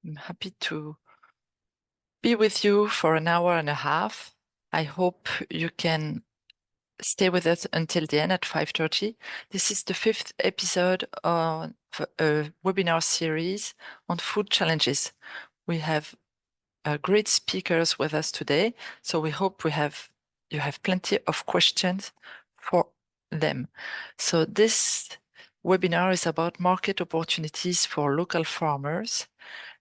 I'm happy to be with you for an hour and a half. I hope you can stay with us until the end at 5:30. This is the fifth episode of a webinar series on food challenges. We have great speakers with us today, so we hope you have plenty of questions for them. So this webinar is about market opportunities for local farmers.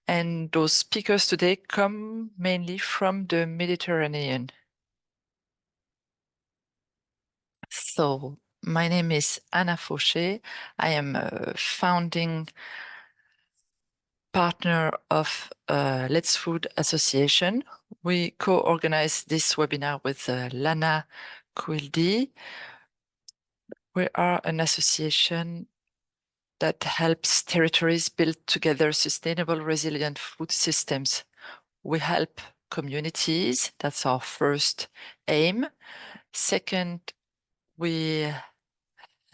And those speakers today come mainly from the Mediterranean. So my name is Anna Fauché. I am a founding partner of Let's Food Association. We co-organize this webinar with Lana Quildi. We are an association that helps territories build together sustainable, resilient food systems. We help communities. That's our first aim. Second, we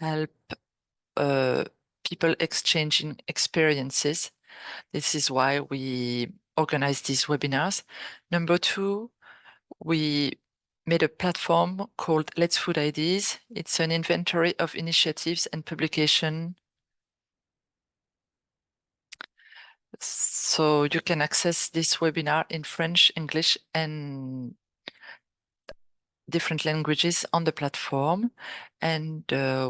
help people exchanging experiences. This is why we organize these webinars. Number two, we made a platform called Let's Food Ideas. It's an inventory of initiatives and publication. So you can access this webinar in French, English, and different languages on the platform. And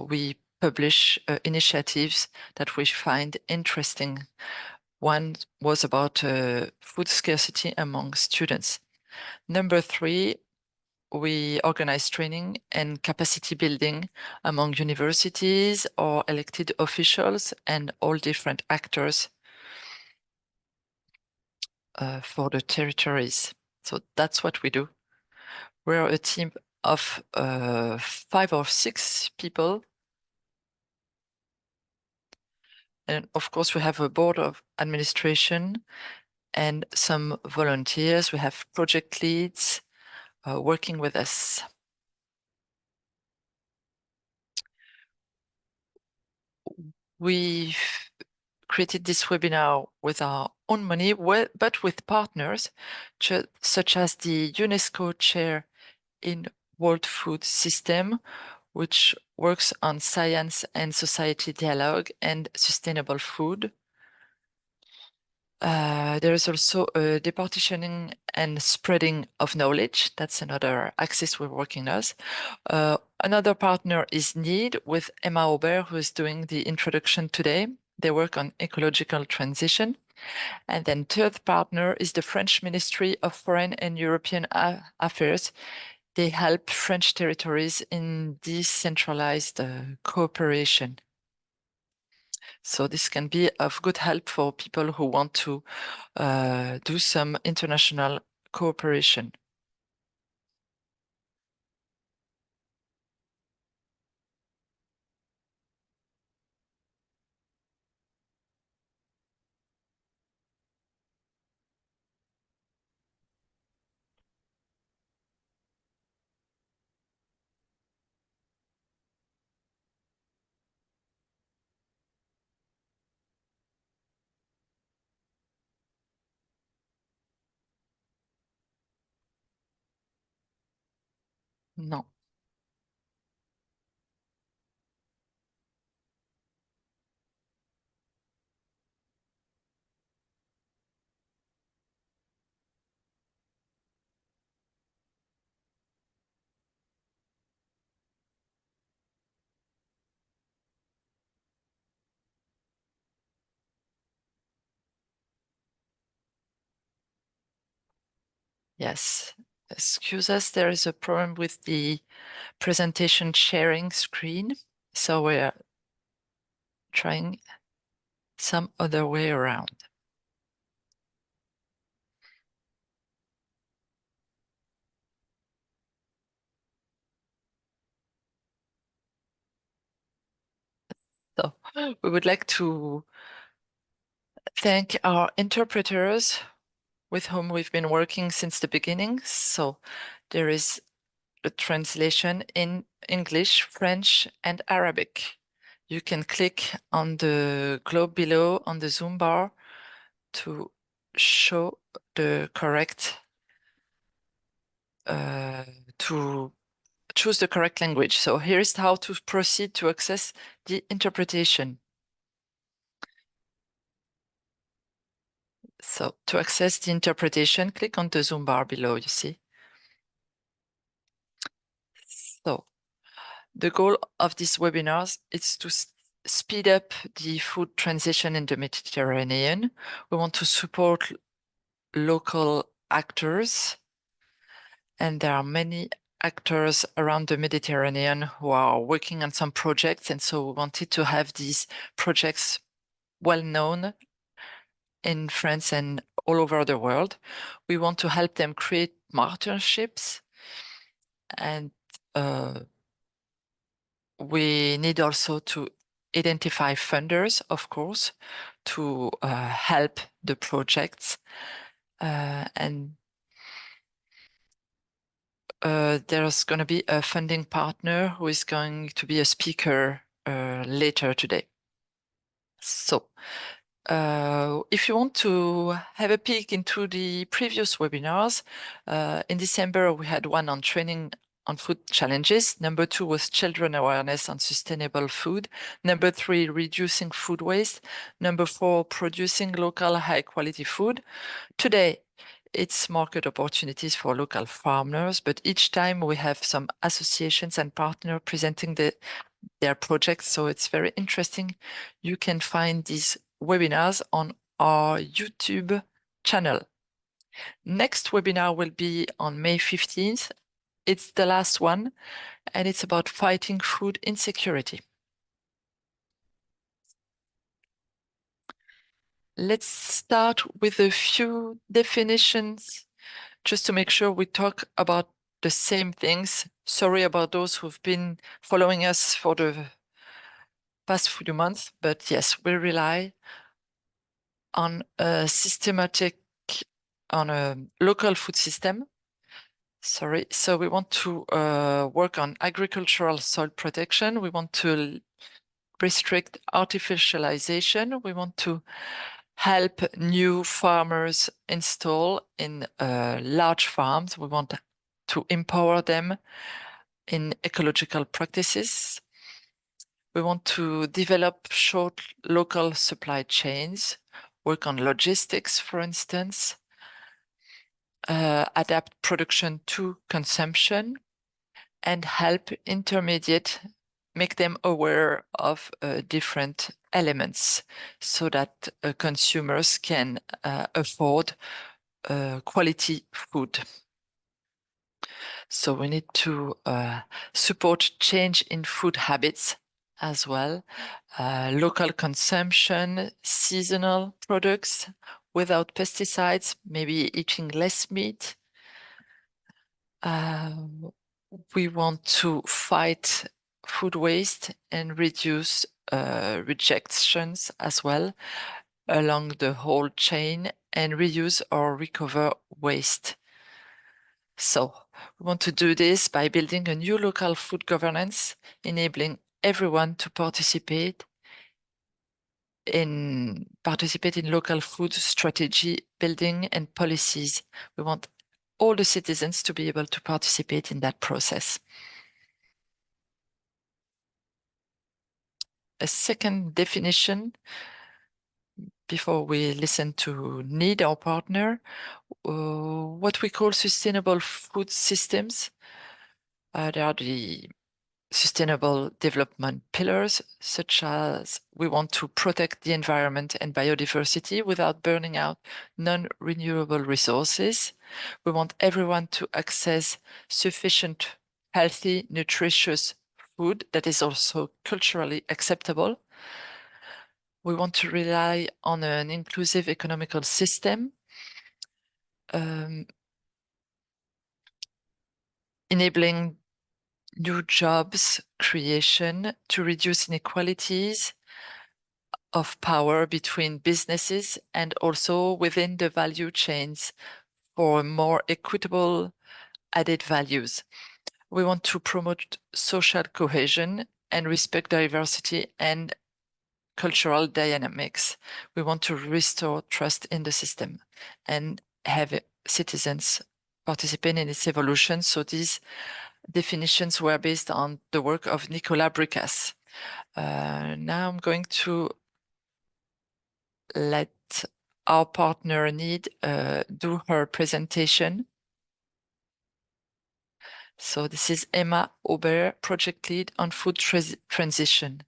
we publish initiatives that we find interesting. One was about food scarcity among students. Number three, we organize training and capacity building among universities or elected officials and all different actors for the territories. So that's what we do. We're a team of 5 or 6 people. And of course, we have a board of administration and some volunteers. We have project leads working with us. We created this webinar with our own money, but with partners such as the UNESCO Chair in World Food System, which works on science and society dialogue and sustainable food. There is also a departitioning and spreading of knowledge. That's another axis we're working on. Another partner is Neede with Emma Aubert, who is doing the introduction today. They work on ecological transition. And then third partner is the French Ministry of Foreign and European Affairs. They help French territories in decentralized cooperation. So this can be of good help for people who want to do some international cooperation. No. Yes. Excuse us, there is a problem with the presentation sharing screen. So we're trying some other way around. So we would like to thank our interpreters with whom we've been working since the beginning. So there is a translation in English, French, and Arabic. You can click on the globe below on the Zoom bar to show the correct, to choose the correct language. So here is how to proceed to access the interpretation. So to access the interpretation, click on the Zoom bar below, you see. So the goal of these webinars is to speed up the food transition in the Mediterranean. We want to support local actors, and there are many actors around the Mediterranean who are working on some projects, and so we wanted to have these projects well known in France and all over the world. We want to help them create partnerships, and we need also to identify funders, of course, to help the projects. And there's going to be a funding partner who is going to be a speaker later today. So if you want to have a peek into the previous webinars, in December we had one on training on food challenges. Number 2 was children awareness on sustainable food. Number 3, reducing food waste. Number 4, producing local high quality food. Today, it's market opportunities for local farmers, but each time we have some associations and partners presenting their projects. So it's very interesting. You can find these webinars on our YouTube channel. Next webinar will be on May 15th. It's the last one, and it's about fighting food insecurity. Let's start with a few definitions just to make sure we talk about the same things. Sorry about those who've been following us for the past few months, but yes, we rely on a local food system. Sorry. So we want to work on agricultural soil protection. We want to restrict artificialization. We want to help new farmers install in large farms. We want to empower them in ecological practices. We want to develop short local supply chains, work on logistics, for instance, adapt production to consumption, and help intermediate, make them aware of different elements so that consumers can afford quality food. So we need to support change in food habits as well, local consumption, seasonal products without pesticides, maybe eating less meat. We want to fight food waste and reduce rejections as well along the whole chain, and reuse or recover waste. So we want to do this by building a new local food governance, enabling everyone to participate in local food strategy building and policies. We want all the citizens to be able to participate in that process. A second definition, before we listen to Neede, our partner, what we call sustainable food systems. There are the sustainable development pillars, such as we want to protect the environment and biodiversity without burning out non-renewable resources. We want everyone to access sufficient, healthy, nutritious food that is also culturally acceptable. We want to rely on an inclusive economical system, enabling new jobs creation to reduce inequalities of power between businesses and also within the value chains for more equitable added values. We want to promote social cohesion and respect diversity and cultural dynamics. We want to restore trust in the system and have citizens participate in its evolution. So these definitions were based on the work of Nicolas Bricas. Now I'm going to let our partner Neede do her presentation. So this is Emma Aubert, project lead on food transition.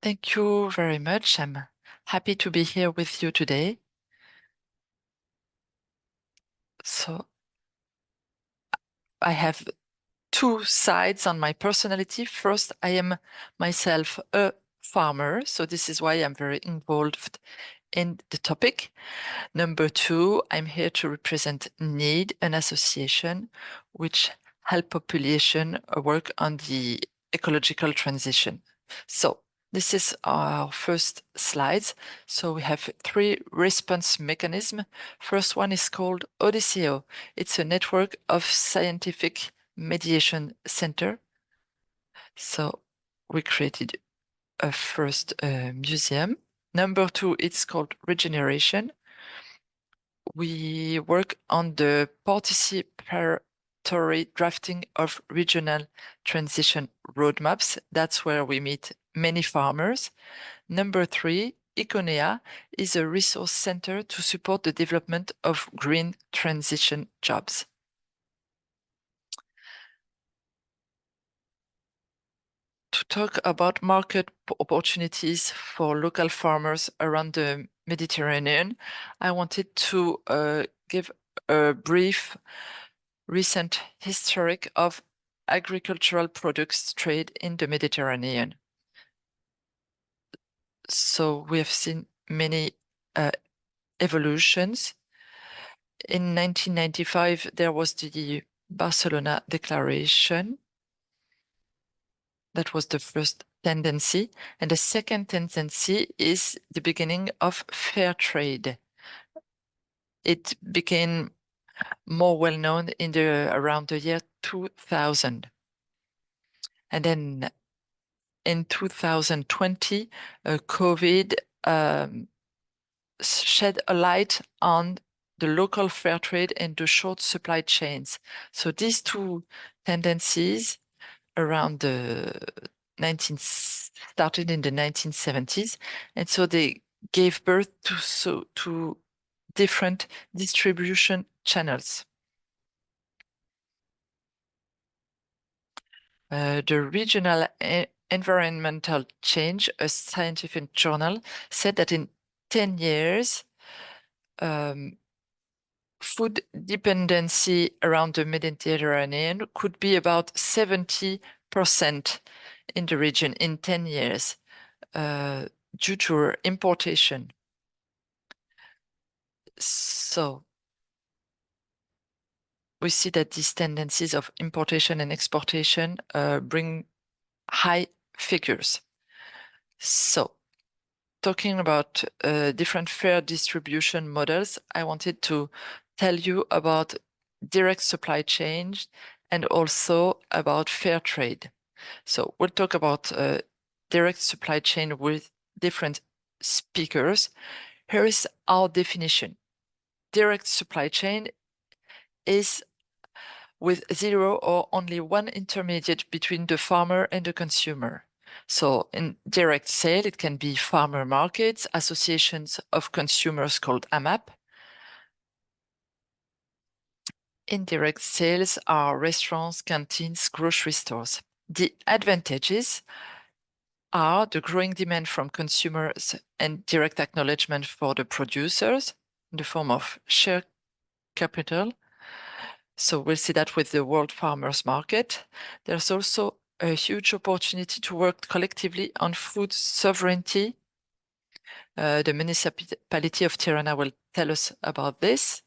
Thank you very much. I'm happy to be here with you today. So I have two sides on my personality. First, I am myself a farmer, so this is why I'm very involved in the topic. Number two, I'm here to represent Neede, an association which help population work on the ecological transition. So this is our first slides. So we have three response mechanisms. First one is called Odysseo. It's a network of scientific mediation center. So we created a first museum. Number two, it's called Regeneration. We work on the participatory drafting of regional transition roadmaps. That's where we meet many farmers. Number three, Iconea is a resource center to support the development of green transition jobs. To talk about market opportunities for local farmers around the Mediterranean, I wanted to give a brief recent historic of agricultural products trade in the Mediterranean. So we have seen many evolutions. In 1995, there was the Barcelona Declaration. That was the first tendency. And the second tendency is the beginning of fair trade. It became more well known in around the year 2000. And then in 2020, COVID shed a light on the local fair trade and the short supply chains. So these two tendencies around the started in the 1970s, and so they gave birth to different distribution channels. The Regional Environmental Change, a scientific journal, said that in 10 years, food dependency around the Mediterranean could be about 70% in the region in 10 years due to importation. So we see that these tendencies of importation and exportation bring high figures. So talking about different fair distribution models, I wanted to tell you about direct supply chain and also about fair trade. So we'll talk about direct supply chain with different speakers. Here is our definition. Direct supply chain is with zero or only one intermediate between the farmer and the consumer. So in direct sale, it can be farmer markets, associations of consumers called AMAP. Indirect sales are restaurants, canteens, grocery stores. The advantages are the growing demand from consumers and direct acknowledgement for the producers in the form of share capital. So we'll see that with the World Farmers Market. There's also a huge opportunity to work collectively on food sovereignty. The municipality of Tirana will tell us about this.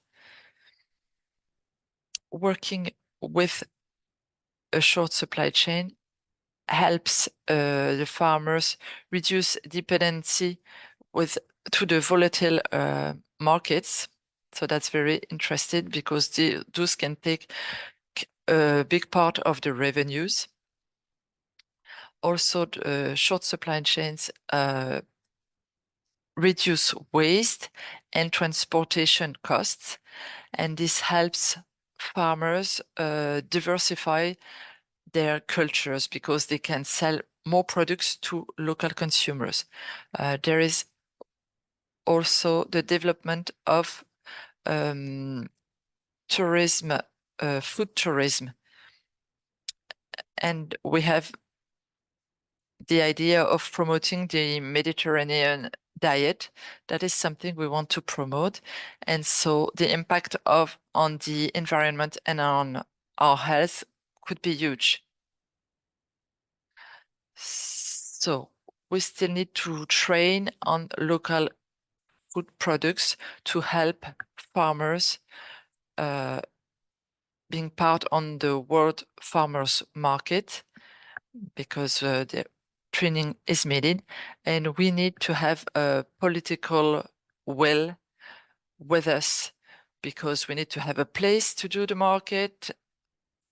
Working with a short supply chain helps the farmers reduce dependency to the volatile markets. So that's very interesting because those can take a big part of the revenues. also short supply chains reduce waste and transportation costs, and this helps farmers diversify their cultures because they can sell more products to local consumers. There is also the development of tourism, food tourism. And we have the idea of promoting the Mediterranean diet. That is something we want to promote. And so the impact on the environment and on our health could be huge. So we still need to train on local food products to help farmers being part on the world farmers market, because the training is needed, and we need to have a political will with us because we need to have a place to do the market.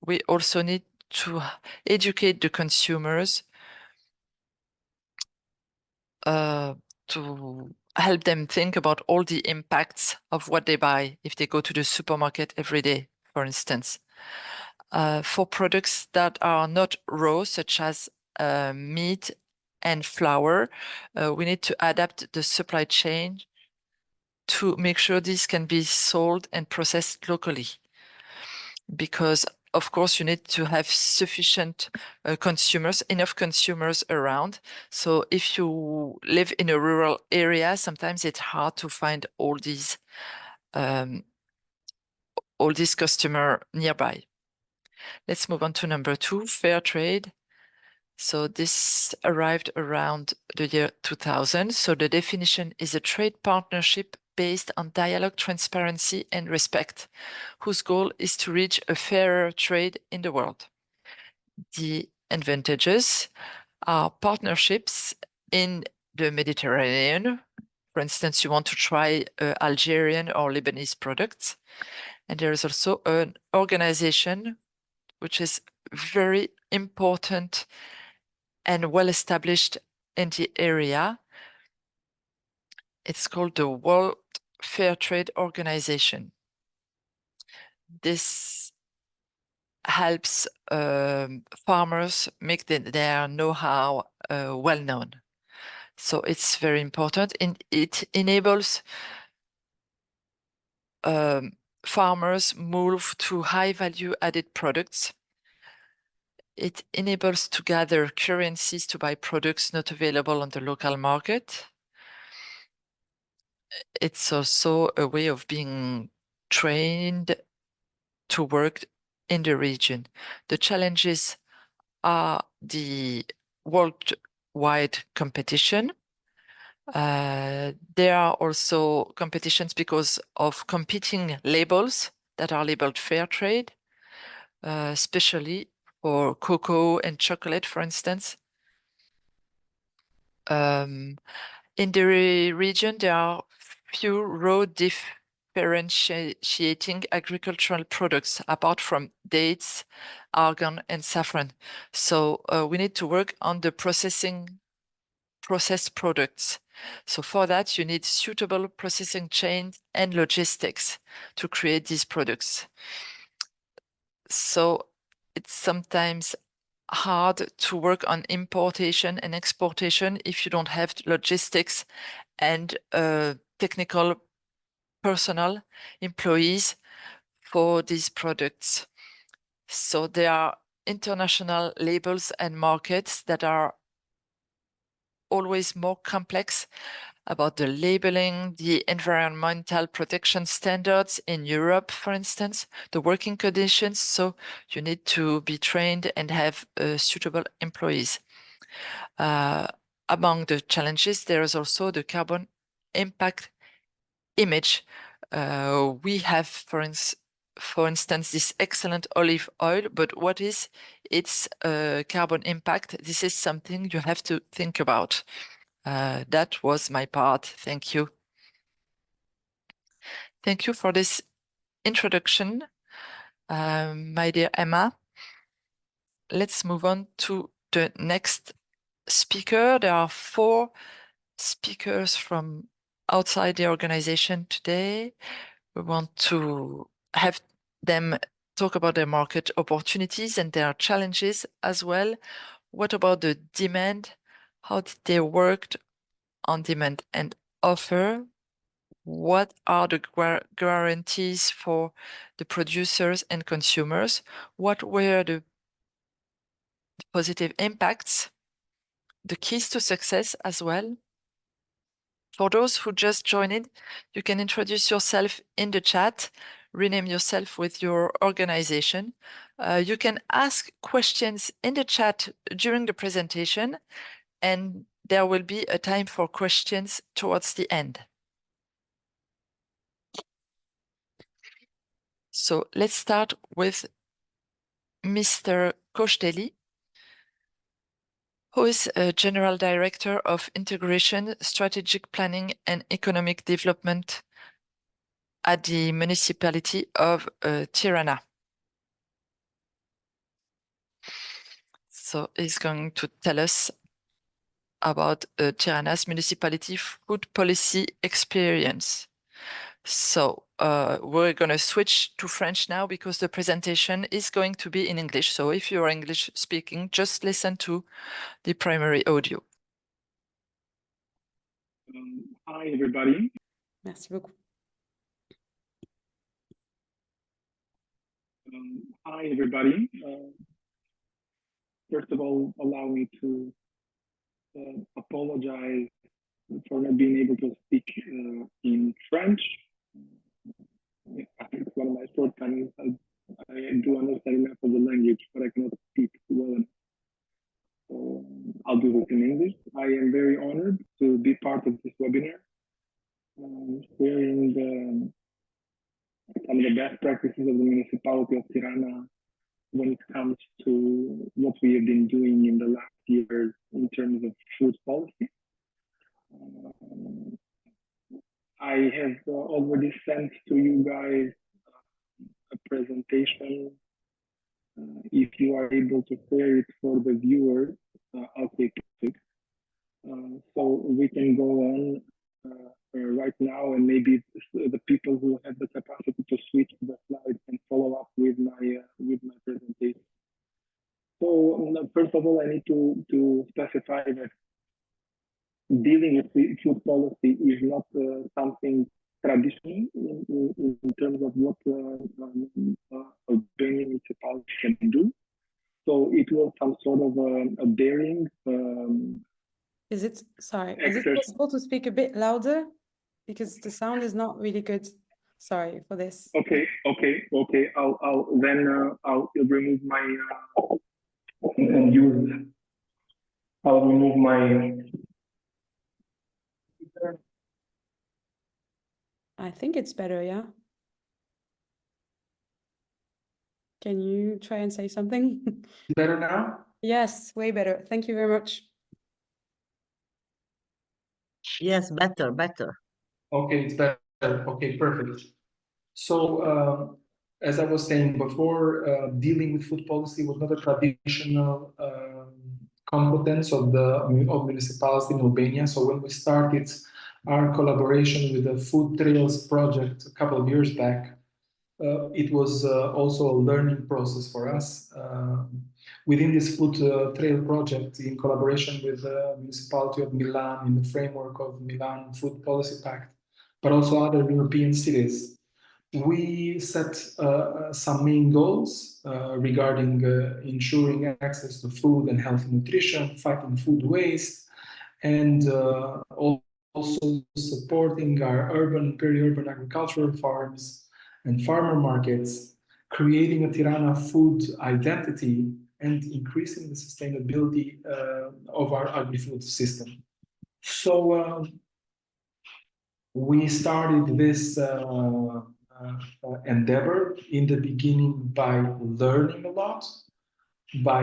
We also need to educate the consumers to help them think about all the impacts of what they buy if they go to the supermarket every day, for instance. For products that are not raw, such as meat and flour, we need to adapt the supply chain to make sure these can be sold and processed locally. Because, of course, you need to have sufficient consumers, enough consumers around. So if you live in a rural area, sometimes it's hard to find all these customers nearby. Let's move on to number 2, fair trade. So this arrived around the year 2000. So the definition is a trade partnership based on dialogue, transparency, and respect, whose goal is to reach a fairer trade in the world. The advantages are partnerships in the Mediterranean. For instance, you want to try Algerian or Lebanese products. And there is also an organization which is very important and well established in the area. It's called the World Fair Trade Organization. This helps farmers make their know-how well known. So it's very important, and it enables farmers move to high value added products. It enables to gather currencies to buy products not available on the local market. It's also a way of being trained to work in the region. The challenges are the worldwide competition. There are also competitions because of competing labels that are labeled fair trade, especially for cocoa and chocolate, for instance. In the region, there are few raw differentiating agricultural products apart from dates, argan, and saffron. So we need to work on the processed products. So for that, you need suitable processing chains and logistics to create these products. So it's sometimes hard to work on importation and exportation if you don't have logistics and technical personnel, employees for these products. So there are international labels and markets that are always more complex about the labeling, the environmental protection standards in Europe, for instance, the working conditions. So you need to be trained and have suitable employees. Among the challenges, there is also the carbon impact image. We have, for instance, this excellent olive oil, but what is its carbon impact? This is something you have to think about. That was my part. Thank you. Thank you for this introduction, my dear Emma. Let's move on to the next speaker. There are 4 speakers from outside the organization today. We want to have them talk about their market opportunities and their challenges as well. What about the demand? How did they work on demand and offer? What are the guarantees for the producers and consumers? What were the positive impacts? The keys to success as well. For those who just joined in, you can introduce yourself in the chat, rename yourself with your organization. You can ask questions in the chat during the presentation, and there will be a time for questions towards the end. So let's start with Mr. Koshdeli, who is a General Director of Integration, Strategic Planning and Economic Development at the municipality of Tirana. So he's going to tell us about Tirana's municipality food policy experience. So we're going to switch to French now because the presentation is going to be in English. So if you're English speaking, just listen to the primary audio. Hi, everybody. Merci beaucoup. Hi, everybody. First of all, allow me to apologize for not being able to speak in French. It's one of my shortcomings. I do understand enough of the language, but I cannot speak well enough. So I'll do this in English. I am very honored to be part of this webinar, sharing some of the best practices of the municipality of Tirana when it comes to what we have been doing in the last years in terms of food policy. I have already sent to you guys a presentation. If you are able to share it for the viewers, I'll take it. So we can go on right now, and maybe the people who have the capacity to switch to the slides can follow up with my presentation. So first of all, I need to specify that dealing with food policy is not something traditional in terms of what Albanian municipalities can do. So it was some sort of a daring. Is it possible to speak a bit louder? Because the sound is not really good. Sorry for this. Okay. I'll remove my and use. I'll remove my. I think it's better, yeah. Can you try and say something? Better now? Yes, way better. Thank you very much. Yes, better. Okay, it's better. Okay, perfect. So, as I was saying before, dealing with food policy was not a traditional competence of municipalities in Albania. So when we started our collaboration with the Food Trails project a couple of years back, it was also a learning process for us. Within this Food Trail project, in collaboration with the municipality of Milan in the framework of Milan Food Policy Pact, but also other European cities, we set some main goals regarding ensuring access to food and healthy nutrition, fighting food waste, and also supporting our urban, peri-urban agricultural farms and farmer markets, creating a Tirana food identity, and increasing the sustainability of our agri-food system. So we started this endeavor in the beginning by learning a lot, by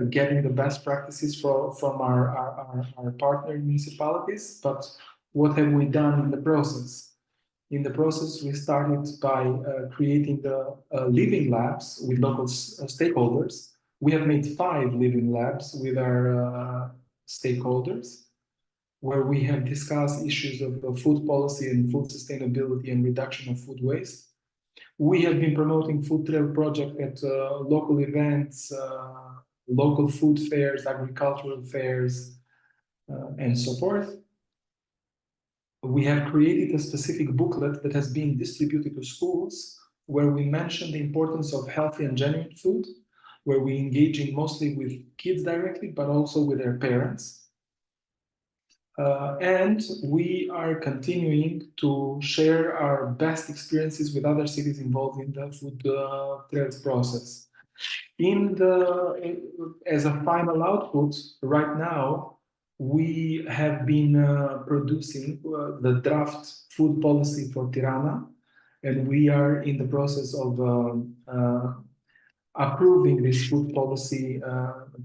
getting the best practices from our partner municipalities. But what have we done in the process? In the process, we started by creating the living labs with local stakeholders We have made 5 living labs with our stakeholders, where we have discussed issues of food policy and food sustainability and reduction of food waste. We have been promoting food trail project at local events, local food fairs, agricultural fairs, and so forth. We have created a specific booklet that has been distributed to schools where we mention the importance of healthy and genuine food, where we engaging mostly with kids directly, but also with their parents. And we are continuing to share our best experiences with other cities involved in the food trails process. As a final output, right now, we have been producing the draft food policy for Tirana, and we are in the process of approving this food policy,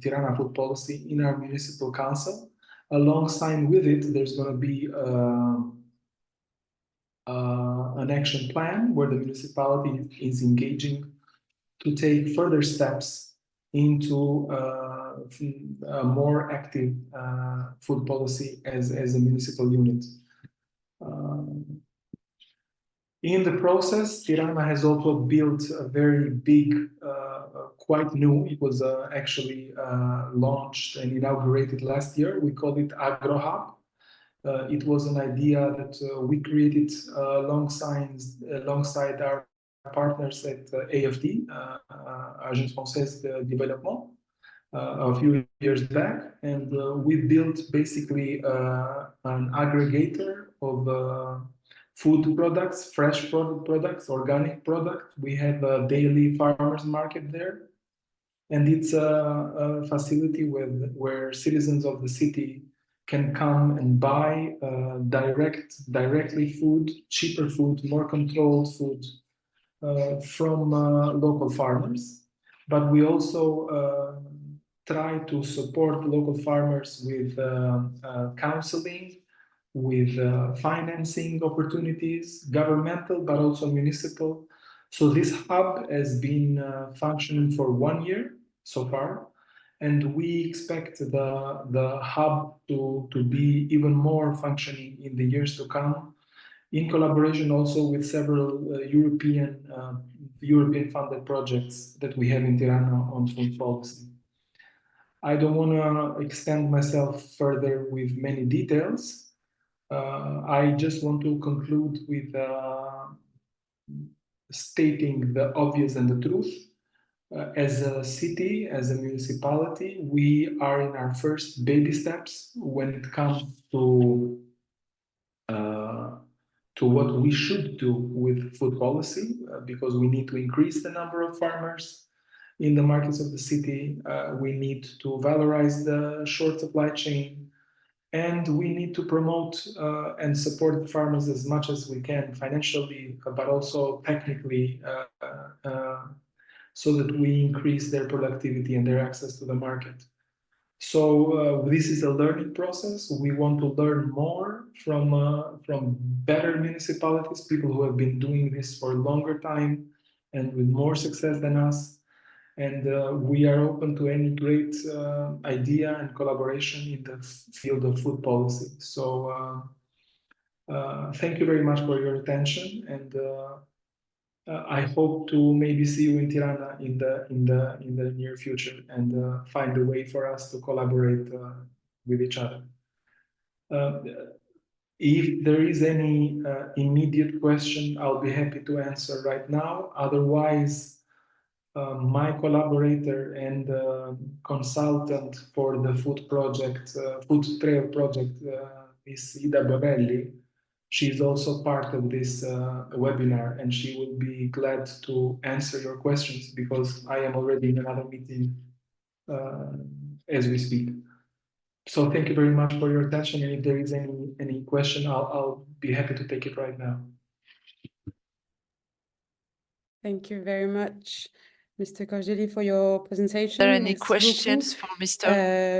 Tirana food policy, in our municipal council. Alongside with it, there's going to be an action plan where the municipality is engaging to take further steps into a more active food policy as a municipal unit. In the process, Tirana has also built a very big, quite new, it was actually launched and inaugurated last year. We call it Agro Hub. It was an idea that we created alongside our partners at AFD, Agence Française de Développement, a few years back, and we built basically an aggregator of food products, fresh products, organic products. We have a daily farmers market there, and it's a facility where citizens of the city can come and buy directly food, cheaper food, more controlled food from local farmers. But we also try to support local farmers with counseling, with financing opportunities, governmental, but also municipal. So this hub has been functioning for 1 year so far, and we expect the hub to be even more functioning in the years to come, in collaboration also with several European funded projects that we have in Tirana on food policy. I don't want to extend myself further with many details. I just want to conclude with stating the obvious and the truth. As a city, as a municipality, we are in our first baby steps when it comes to what we should do with food policy, because we need to increase the number of farmers in the markets of the city. We need to valorize the short supply chain, and we need to promote and support the farmers as much as we can financially, but also technically, so that we increase their productivity and their access to the market. So this is a learning process. We want to learn more from better municipalities, people who have been doing this for a longer time and with more success than us. And we are open to any great idea and collaboration in the field of food policy. So thank you very much for your attention, and I hope to maybe see you in Tirana in the near future, and find a way for us to collaborate with each other. If there is any immediate question, I'll be happy to answer right now. Otherwise, my collaborator and consultant for the food trail project, is Ida Bonelli. She's also part of this webinar, and she will be glad to answer your questions, because I am already in another meeting as we speak. So thank you very much for your attention, and if there is any question, I'll be happy to take it right now. Thank you very much, Mr. Kojeli, for your presentation. Are there any Merci questions beaucoup. for Mr.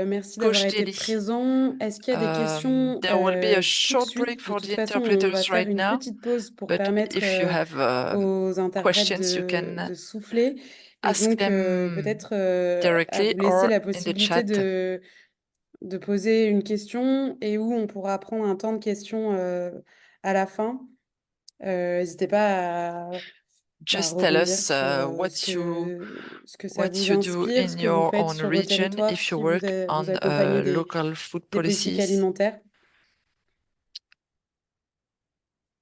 Merci d'avoir été Kojeli? présent. Est-ce qu'il y a des questions There will be a tout de short suite? break De for toute the façon, on va interpreters faire right une now, petite pause pour but permettre if you have aux interprètes questions, you can de souffler. ask donc, them peut-être à directly vous laisser or la in the possibilité chat. de poser une question et où on pourra prendre un temps de questions à la fin. N'hésitez pas à Just tell rebondir us sur what ce que ça vous you do inspire, in ce que vous your faites own sur vos region territoires, if you si work vous on accompagnez local food des politiques policies. alimentaires.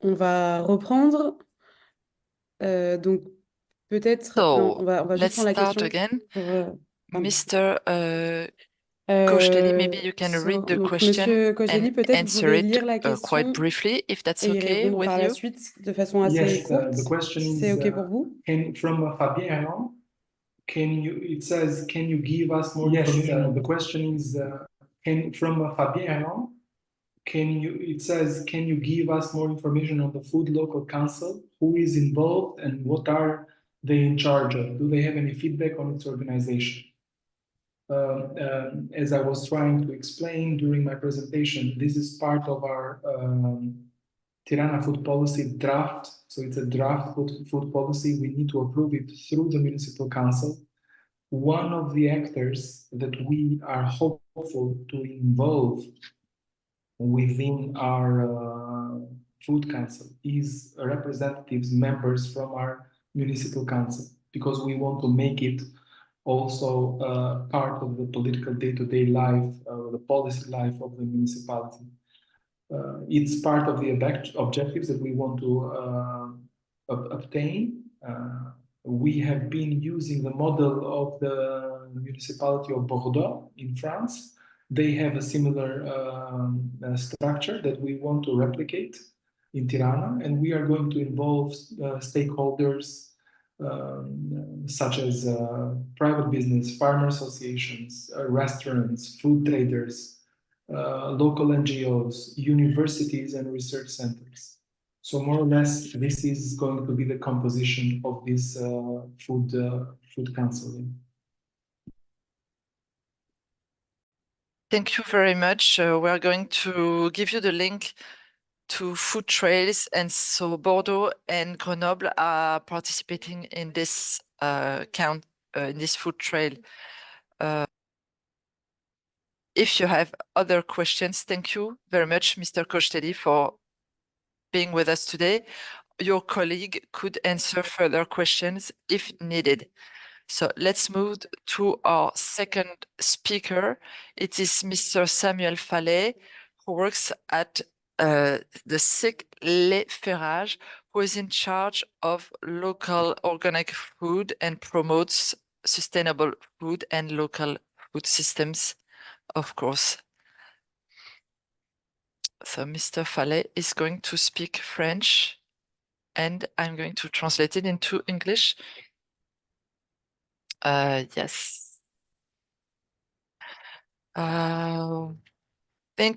On va reprendre. Donc, peut-être, non, So on va juste let's prendre la start question. again. Pardon. Mr. Kosteli, maybe you can read the Donc, question Monsieur Kosteli, and peut-être vous answer pouvez it lire la quite question briefly, if that's et y okay répondre with par la you. suite de façon assez courte. The question C'est is OK pour vous? from Fabien. It says, can you give us more information? The question is from Fabien. It says, can you give us more information on the Food Local Council? Who is involved and what are they in charge of? Do they have any feedback on its organization? As I was trying to explain during my presentation, this is part of our Tirana food policy draft. So it's a draft food policy. We need to approve it through the municipal council. One of the actors that we are hopeful to involve within our food council is representatives, members from our municipal council, because we want to make it also part of the political day-to-day life, the policy life of the municipality. It's part of the objectives that we want to obtain. We have been using the model of the municipality of Bordeaux in France. They have a similar structure that we want to replicate in Tirana, and we are going to involve stakeholders such as private business, farmer associations, restaurants, food traders, local NGOs, universities, and research centers. So more or less, this is going to be the composition of this food council. Thank you very much. We're going to give you the link to food trails, and so Bordeaux and Grenoble are participating in this in this food trail. If you have other questions, thank you very much, Mr. Kosteli, for being with us today. Your colleague could answer further questions if needed. So let's move to our second speaker. It is Mr. Samuel Fallet, who works at the SIC Les Ferrages, who is in charge of local organic food and promotes sustainable food and local food systems, of course. So Mr. Fallet is going to speak French, and I'm going to translate it into English. Yes. Thank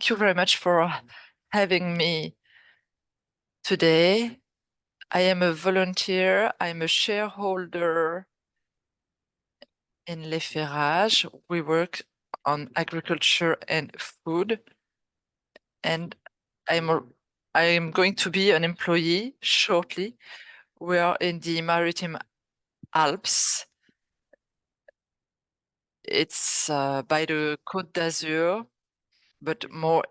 you very much for having me today. I am a volunteer. I'm a shareholder in Les Ferrages. We work on agriculture and food, and I'm going to be an employee shortly. We are in the Maritime Alps. It's by the Côte d'Azur, but more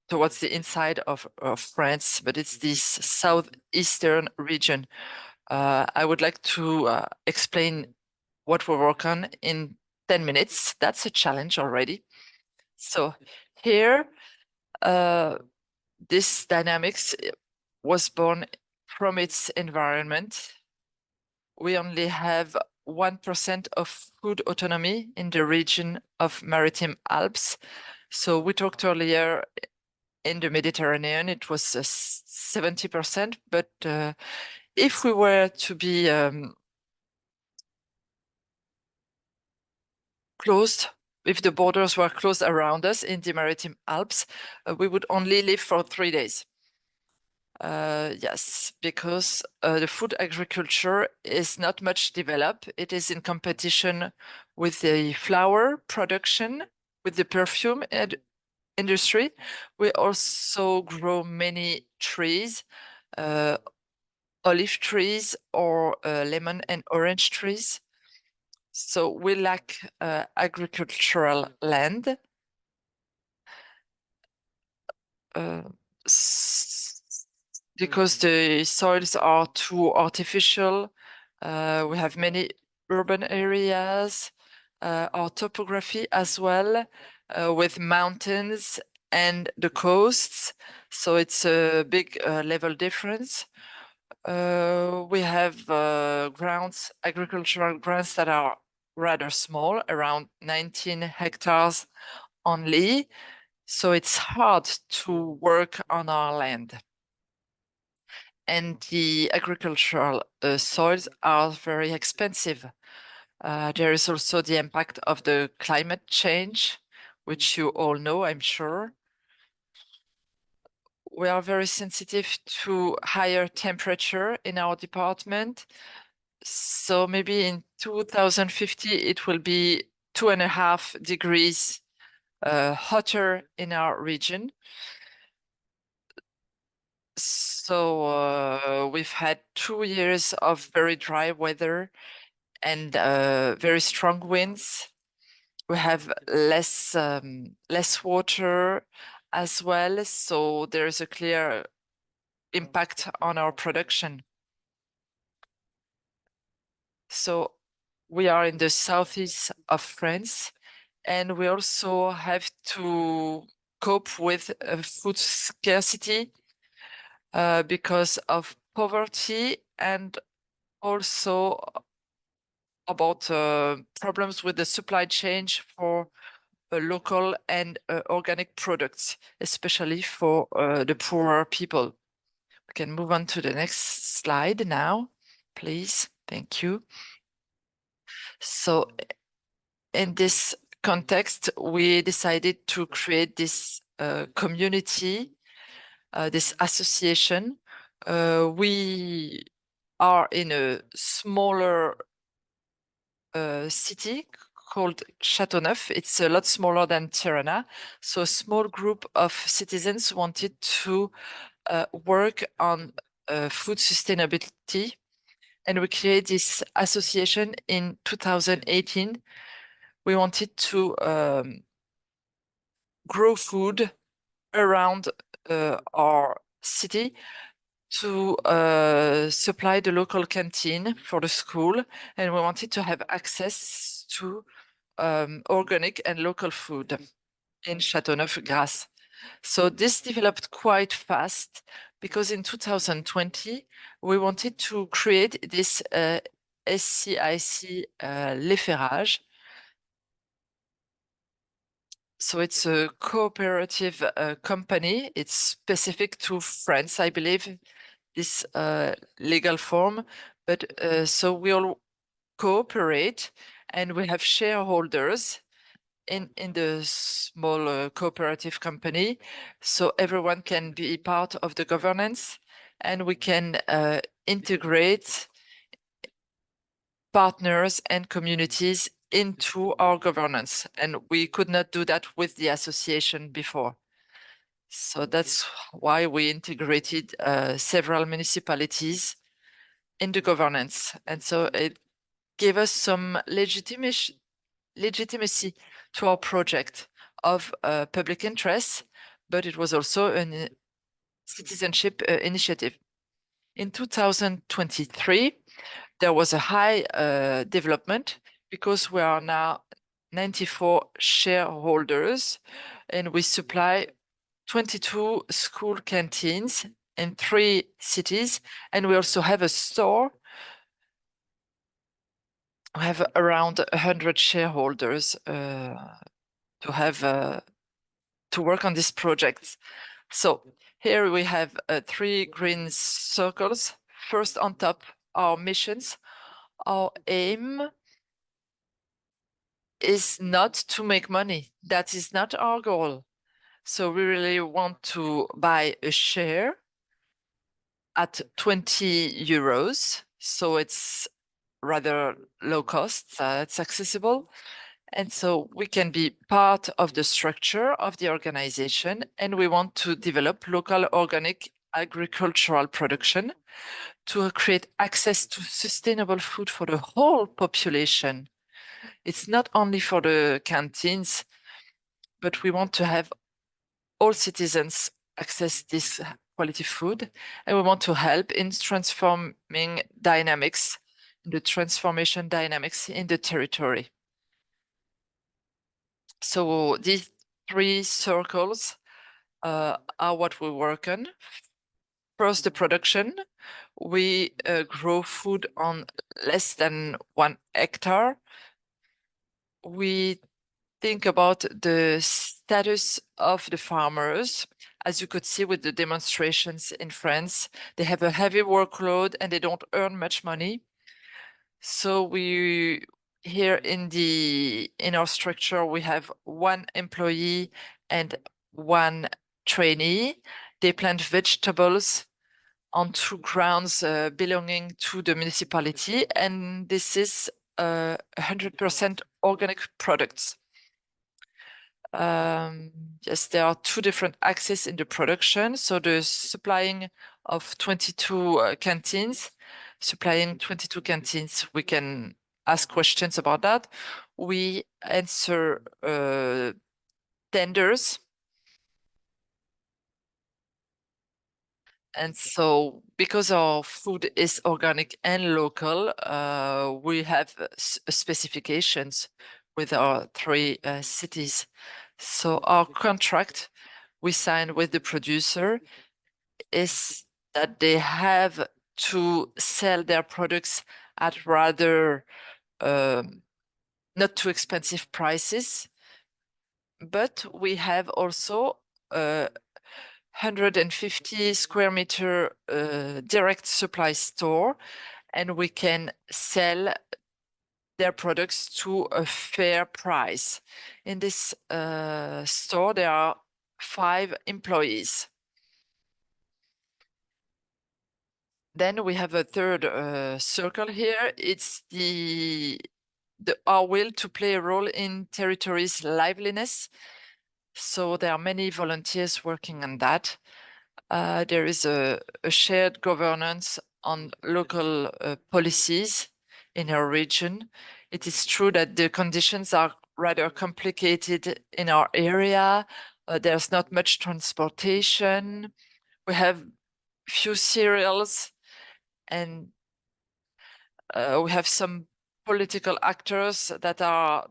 towards the inside of France, but it's this southeastern region. I would like to explain what we work on in 10 minutes. That's a challenge already. So here, this dynamics was born from its environment. We only have 1% of food autonomy in the region of Maritime Alps. So we talked earlier in the Mediterranean, it was 70%. But if we were to be closed, if the borders were closed around us in the Maritime Alps, we would only live for 3 days. Yes, because the food agriculture is not much developed. It is in competition with the flower production, with the perfume industry. We also grow many trees, olive trees or lemon and orange trees. So we lack agricultural land. Because the soils are too artificial. We have many urban areas, our topography as well, with mountains and the coasts. So it's a big level difference. We have grounds, agricultural grounds that are rather small, around 19 hectares only. So it's hard to work on our land. And the agricultural soils are very expensive. There is also the impact of the climate change, which you all know, I'm sure. We are very sensitive to higher temperature in our department. So maybe in 2050, it will be 2.5 degrees hotter in our region. So we've had 2 years of very dry weather and very strong winds. We have less water as well, so there is a clear impact on our production. So we are in the southeast of France, and we also have to cope with food scarcity because of poverty, and also about problems with the supply chain for local and organic products, especially for the poorer people. We can move on to the next slide now, please. Thank you. So in this context, we decided to create this community, this association. We are in a smaller city called Châteauneuf. It's a lot smaller than Tirana. So a small group of citizens wanted to work on food sustainability. And we created this association in 2018. We wanted to grow food around our city to supply the local canteen for the school, and we wanted to have access to organic and local food in Châteauneuf-Grasse. So this developed quite fast because in 2020, we wanted to create this SCIC L'Efferage. So it's a cooperative company. It's specific to France, I believe, this legal form. But so we all cooperate, and we have shareholders in the small cooperative company. So everyone can be part of the governance, and we can integrate partners and communities into our governance. And we could not do that with the association before. So that's why we integrated several municipalities in the governance. And so it gave us some legitimacy to our project of public interest, but it was also a citizenship initiative. In 2023, there was a high development because we are now 94 shareholders, and we supply 22 school canteens in 3 cities, and we also have a store. We have around 100 shareholders to work on this project. So here we have 3 green circles. First on top, our missions. Our aim is not to make money. That is not our goal. So we really want to buy a share at 20 euros. So it's rather low cost, it's accessible. And so we can be part of the structure of the organization, and we want to develop local organic agricultural production to create access to sustainable food for the whole population. It's not only for the canteens, but we want to have all citizens access this quality food, and we want to help in transforming dynamics, the transformation dynamics in the territory. So these three circles are what we work on. First, the production. We grow food on less than 1 hectare. We think about the status of the farmers. As you could see with the demonstrations in France, they have a heavy workload and they don't earn much money. So we here in our structure, we have 1 employee and 1 trainee. They plant vegetables on 2 grounds belonging to the municipality, and this is 100% organic products. Yes, there are 2 different axes in the production. So the supplying of 22 canteens, we can ask questions about that. We answer tenders. And so because our food is organic and local, we have specifications with our 3 cities. So our contract we signed with the producer is that they have to sell their products at rather not too expensive prices, but we have also 150 square meter direct supply store, and we can sell their products to a fair price. In this store, there are 5 employees. Then we have a third circle here. It's our will to play a role in territory's liveliness. So there are many volunteers working on that. There is a shared governance on local policies in our region. It is true that the conditions are rather complicated in our area. There's not much transportation. We have few cereals, and we have some political actors that are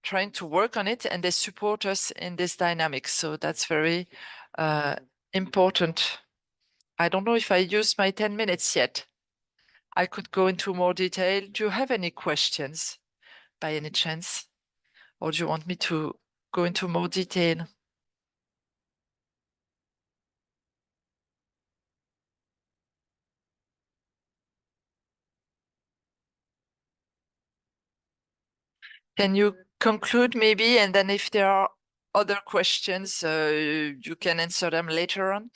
trying to work on it, and they support us in this dynamic. So that's very important. I don't know if I used my 10 minutes yet. I could go into more detail. Do you have any questions by any chance? Or do you want me to go into more detail? Can you conclude maybe, and then if there are other questions, you can answer them later on?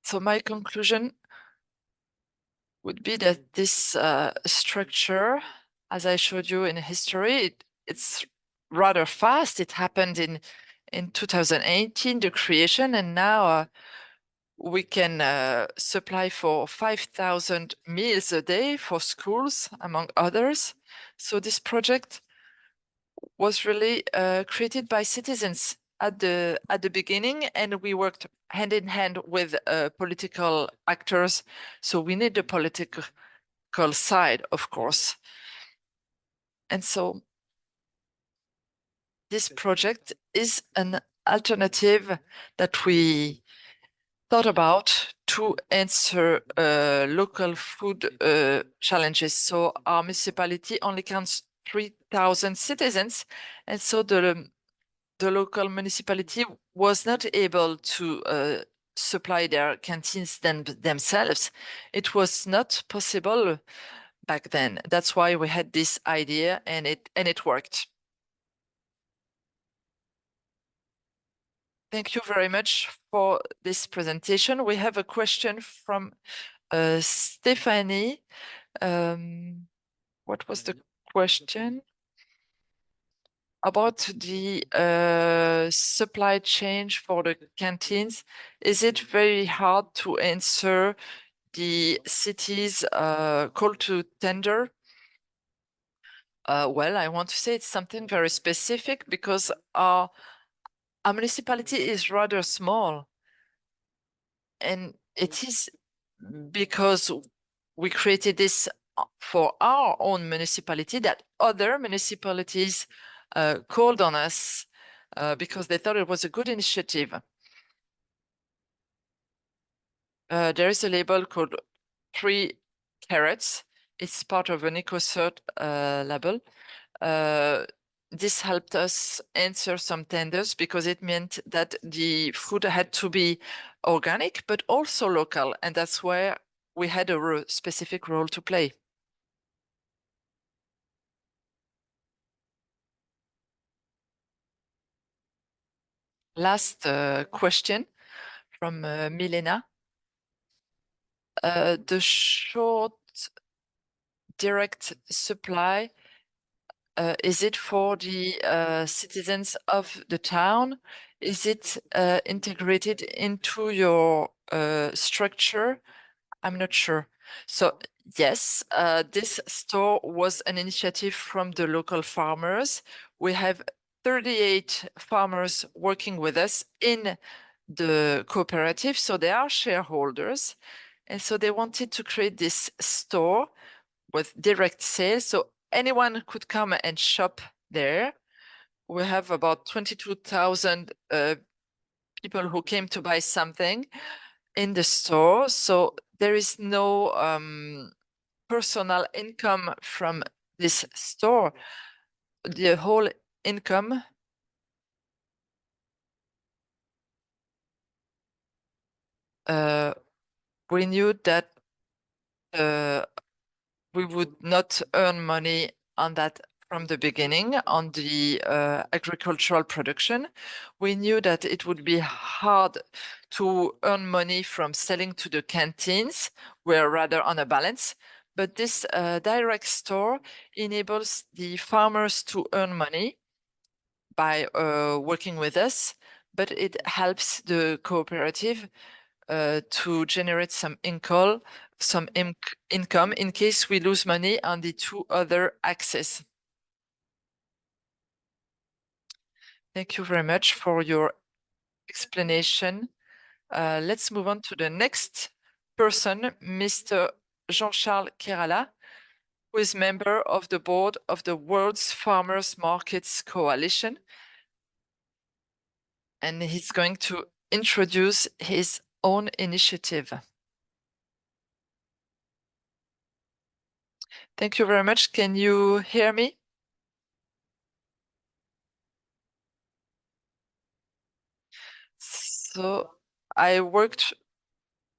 So my conclusion would be that this structure, as I showed you in history, it's rather fast. It happened in 2018, the creation, and now we can supply for 5,000 meals a day for schools, among others. So this project was really created by citizens at the beginning, and we worked hand in hand with political actors. So we need the political side, of course. And so this project is an alternative that we thought about to answer local food challenges. So our municipality only counts 3,000 citizens, and so the local municipality was not able to supply their canteens themselves. It was not possible back then. That's why we had this idea, and it worked. Thank you very much for this presentation. We have a question from Stephanie. What was the question? about the supply chain for the canteens, is it very hard to answer the city's call to tender? Well, I want to say it's something very specific because our municipality is rather small. And it is because we created this for our own municipality that other municipalities called on us because they thought it was a good initiative. There is a label called 3 Carrots. It's part of an EcoCert label. This helped us answer some tenders because it meant that the food had to be organic, but also local. And that's where we had a specific role to play. Last question from Milena. The short direct supply, is it for the citizens of the town? Is it integrated into your structure? I'm not sure. So yes, this store was an initiative from the local farmers. We have 38 farmers working with us in the cooperative, so they are shareholders. And so they wanted to create this store with direct sales, so anyone could come and shop there. We have about 22,000 people who came to buy something in the store. So there is no personal income from this store. The whole income we knew that we would not earn money on that from the beginning on the agricultural production. We knew that it would be hard to earn money from selling to the canteens. We're rather on a balance, but this direct store enables the farmers to earn money by working with us, but it helps the cooperative to generate some income in case we lose money on the 2 other axes. Thank you very much for your explanation. Let's move on to the next person, Mr. Jean-Charles Kerala, who is member of the board of the World's Farmers Markets Coalition. And he's going to introduce his own initiative. Thank you very much. Can you hear me? So I worked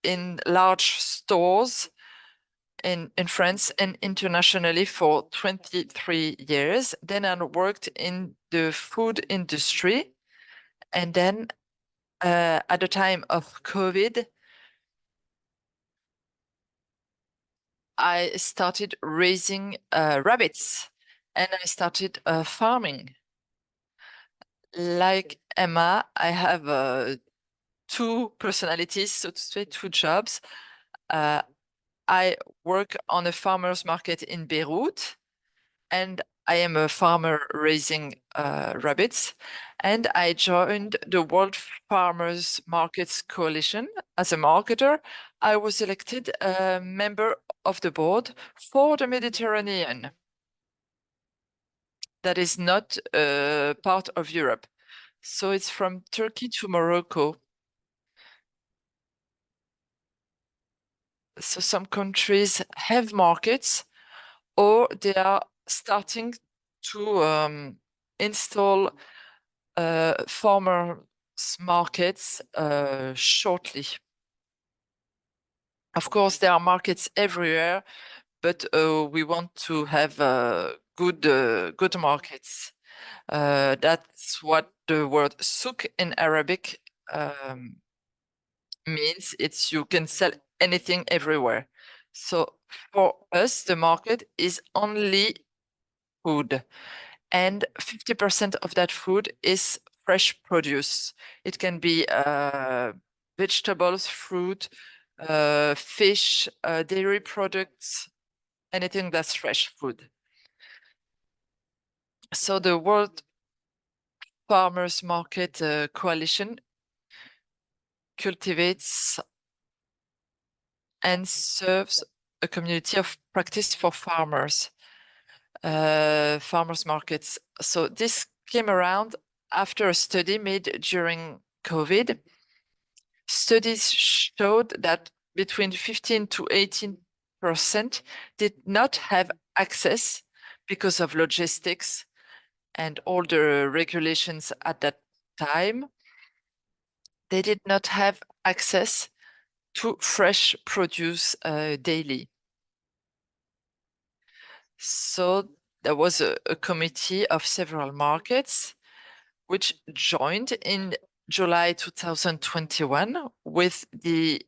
in large stores in France and internationally for 23 years. Then I worked in the food industry. And then at the time of COVID, I started raising rabbits and I started farming. Like Emma, I have 2 personalities, so to say, 2 jobs. I work on a farmer's market in Beirut, and I am a farmer raising rabbits. And I joined the World Farmers Markets Coalition as a marketer. I was elected a member of the board for the Mediterranean. That is not part of Europe. So it's from Turkey to Morocco. So some countries have markets or they are starting to install farmers markets shortly. Of course, there are markets everywhere, but we want to have good markets. That's what the word souk in Arabic means. It's you can sell anything everywhere. So for us, the market is only food. and 50% of that food is fresh produce. It can be vegetables, fruit, fish, dairy products, anything that's fresh food. So the World Farmers Market Coalition cultivates and serves a community of practice for farmers, farmers markets. So this came around after a study made during COVID. Studies showed that between 15 to 18% did not have access because of logistics and all the regulations at that time. They did not have access to fresh produce daily. So there was a committee of several markets which joined in July 2021 with the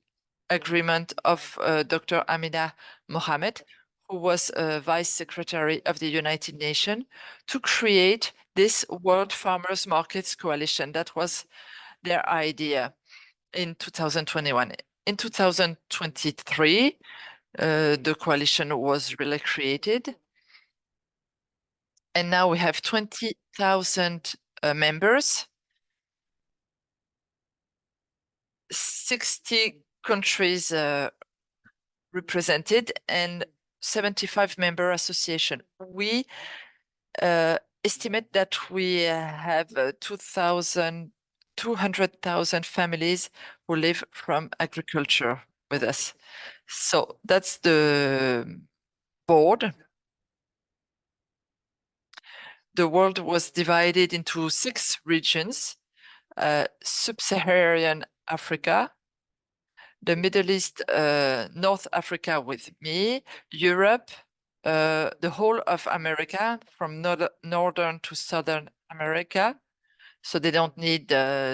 agreement of Dr. Amina Mohamed, who was Vice Secretary of the United Nations, to create this World Farmers Markets Coalition. That was their idea in 2021. In 2023, the coalition was really created. And now we have 20,000 members, 60 countries represented, and 75 member association. We estimate that we have 200,000 families who live from agriculture with us. So that's the board. The world was divided into 6 regions: Sub-Saharan Africa, the Middle East, North Africa with me, Europe, the whole of America, from northern to southern America, so they don't need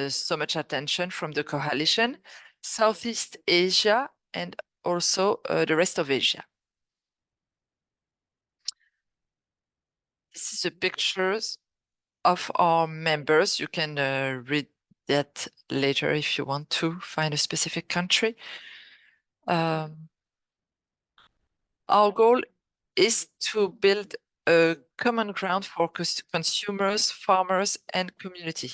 so much attention from the coalition, Southeast Asia, and also the rest of Asia. This is the pictures of our members. You can read that later if you want to find a specific country. Our goal is to build a common ground for consumers, farmers, and community.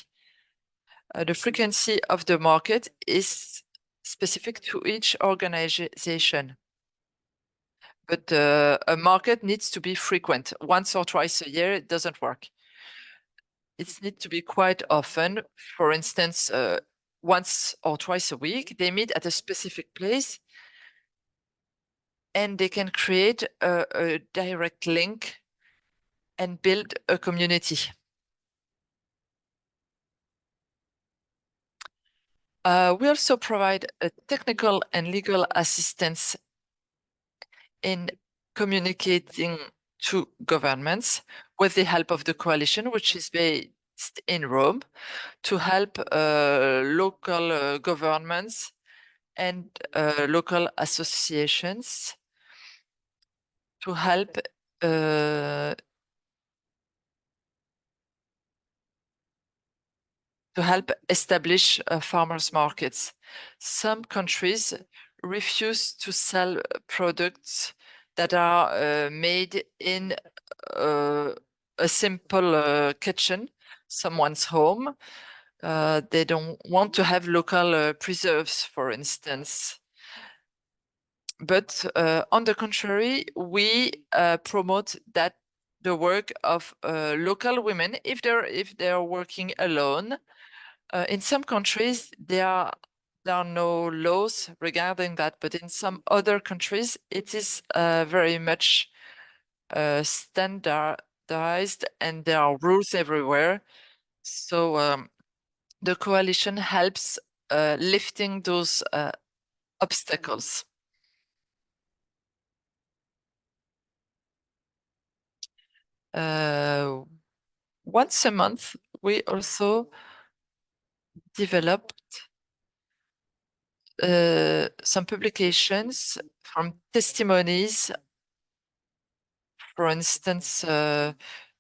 The frequency of the market is specific to each organization. But a market needs to be frequent. Once or twice a year, it doesn't work. It needs to be quite often. For instance, once or twice a week, they meet at a specific place and they can create a direct link and build a community. We also provide a technical and legal assistance in communicating to governments with the help of the coalition, which is based in Rome, to help local governments and local associations to help establish farmers markets. Some countries refuse to sell products that are made in a simple kitchen, someone's home. They don't want to have local preserves, for instance. But on the contrary, we promote that the work of local women, if they're working alone. In some countries, there are no laws regarding that, but in some other countries, it is very much standardized, and there are rules everywhere. So the coalition helps lifting those obstacles. Once a month, we also developed some publications from testimonies. For instance,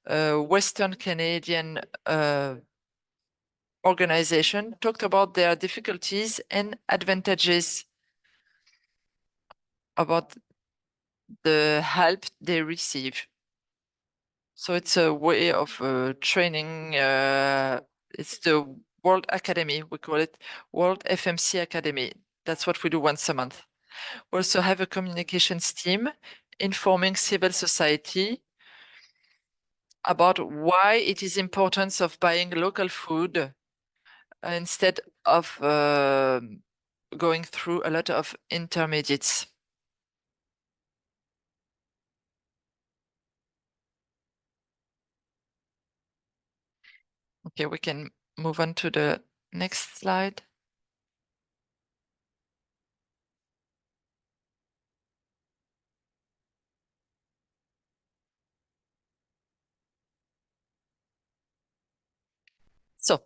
Western Canadian organization, talked about their difficulties and advantages, about the help they receive. So it's a way of training. It's the World Academy. We call it World FMC Academy. That's what we do once a month. We also have a communications team informing civil society about why it is important of buying local food instead of going through a lot of intermediates. Okay, we can move on to the next slide. So,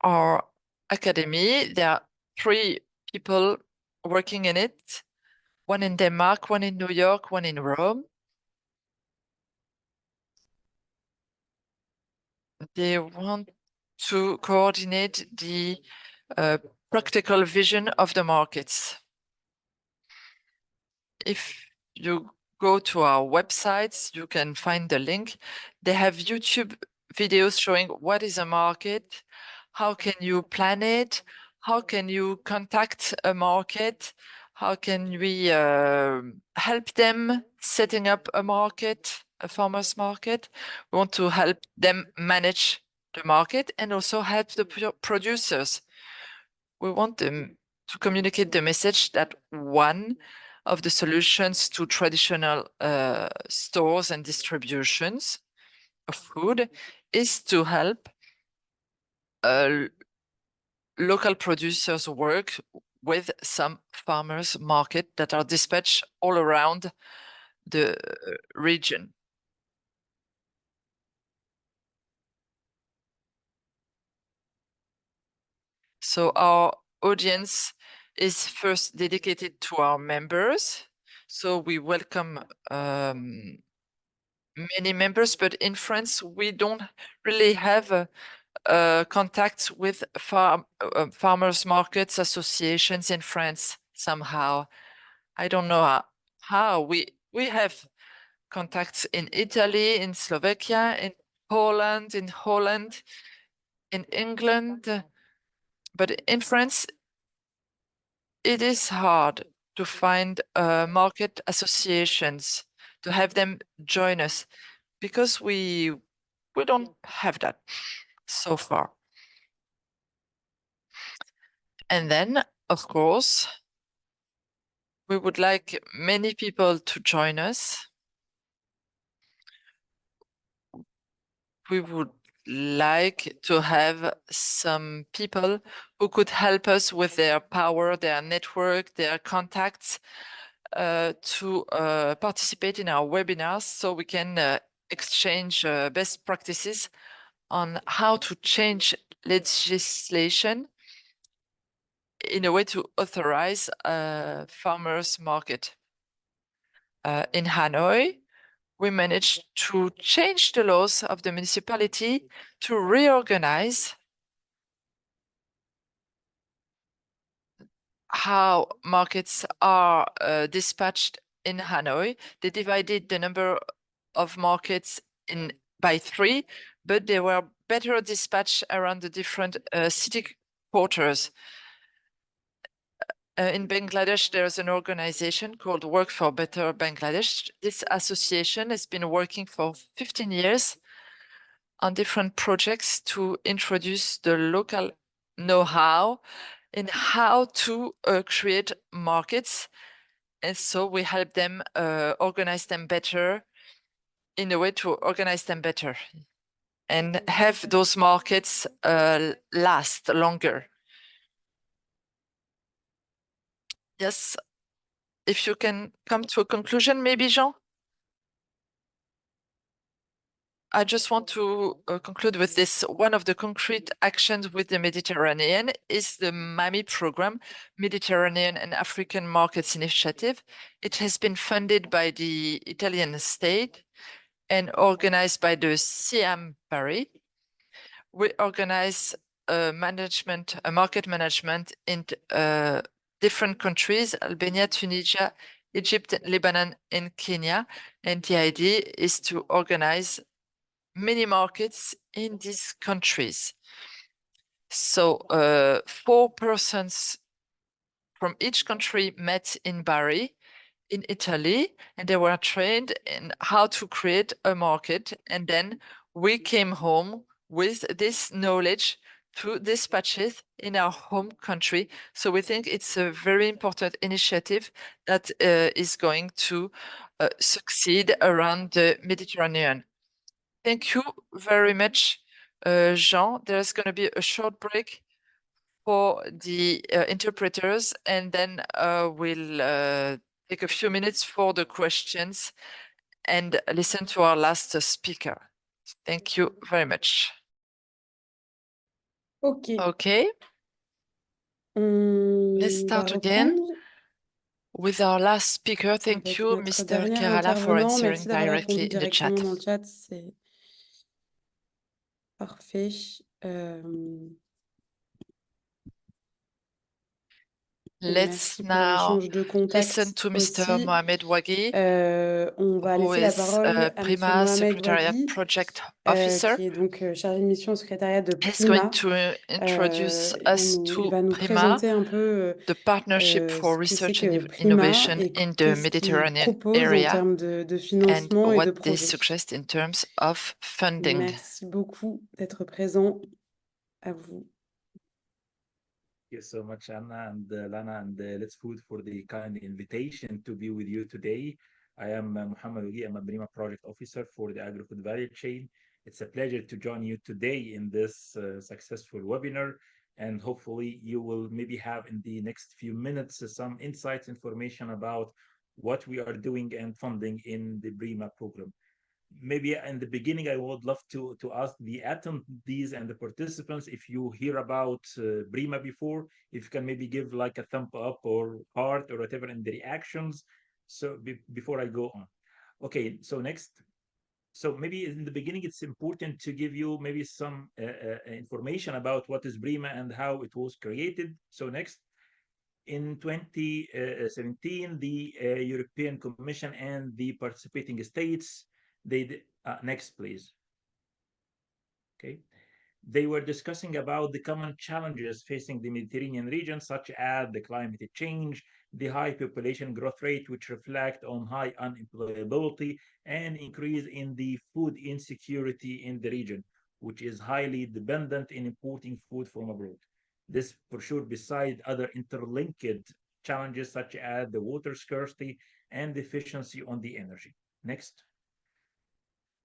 our academy, there are 3 people working in it, one in Denmark, one in New York, one in Rome. They want to coordinate the practical vision of the markets. If you go to our websites, you can find the link. They have YouTube videos showing what is a market, how can you plan it, how can you contact a market, how can we help them setting up a market, a farmer's market. We want to help them manage the market and also help the producers. We want them to communicate the message that one of the solutions to traditional stores and distributions of food is to help local producers work with some farmers market that are dispatched all around the region. So our audience is first dedicated to our members. So we welcome many members, but in France, we don't really have contacts with farmers markets associations in France somehow. I don't know how. We have contacts in Italy, in Slovakia, in Poland, in Holland, in England, but in France, it is hard to find market associations, to have them join us, because we don't have that so far. And then, of course, we would like many people to join us. We would like to have some people who could help us with their power, their network, their contacts to participate in our webinars so we can exchange best practices on how to change legislation in a way to authorize a farmers market. In Hanoi, we managed to change the laws of the municipality to reorganize how markets are dispatched in Hanoi. They divided the number of markets by 3, but they were better dispatched around the different city quarters. In Bangladesh, there's an organization called Work for Better Bangladesh. This association has been working for 15 years on different projects to introduce the local know-how in how to create markets. And so we help them organize them better, in a way to organize them better and have those markets last longer. Yes, if you can come to a conclusion, maybe, Jean? I just want to conclude with this. One of the concrete actions with the Mediterranean is the MAMI program, Mediterranean and African Markets Initiative. It has been funded by the Italian state and organized by the CM Paris. We organize market management in different countries, Albania, Tunisia, Egypt, Lebanon, and Kenya. And the idea is to organize many markets in these countries. So 4 persons from each country met in Bari, in Italy, and they were trained in how to create a market. And then we came home with this knowledge to dispatch it in our home country. So we think it's a very important initiative that is going to succeed around the Mediterranean. Thank you very much, Jean. There's going to be a short break for the interpreters, and then we'll take a few minutes for the questions and listen to our last speaker. Thank you very much. Ok, Okay, let's on va start again reprendre with our last speaker. Thank avec you, notre Mr. dernier Kerala, for intervenant. answering Merci d'avoir directly répondu in the chat. directement dans le chat, c'est parfait. Et Let's merci pour now l'échange de contacts listen to Mr. aussi. Mohamed Waghi, On va who laisser la is parole à Monsieur Prima Mohamed Secretariat Waghi, Project Officer. qui est donc chargé de mission au secrétariat de He's going Prima. to introduce Il us va to nous Prima, présenter un peu the Partnership for ce que c'est Research que and Prima Innovation et in the qu'est-ce qu'il Mediterranean propose en area, termes de and financement et de what they projets. suggest in terms of funding. Merci beaucoup d'être présent. À vous. Thank you so much, Anna and Lana and Let's Food for the kind invitation to be with you today. I am Mohamed Waghi. I'm a Prima Project Officer for the agri-food value chain. It's a pleasure to join you today in this successful webinar, and hopefully you will maybe have in the next few minutes some insights, information about what we are doing and funding in the Prima program. Maybe in the beginning, I would love to ask the attendees and the participants, if you hear about Prima before, if you can maybe give like a thumb up or heart or whatever in the reactions. So before I go on. Okay, so next. So maybe in the beginning, it's important to give you maybe some information about what is Prima and how it was created. So next. In 2017, the European Commission and the participating states, next, please. Okay. They were discussing about the common challenges facing the Mediterranean region, such as the climate change, the high population growth rate, which reflect on high unemployability and increase in the food insecurity in the region, which is highly dependent in importing food from abroad. This for sure, beside other interlinked challenges such as the water scarcity and efficiency on the energy. Next.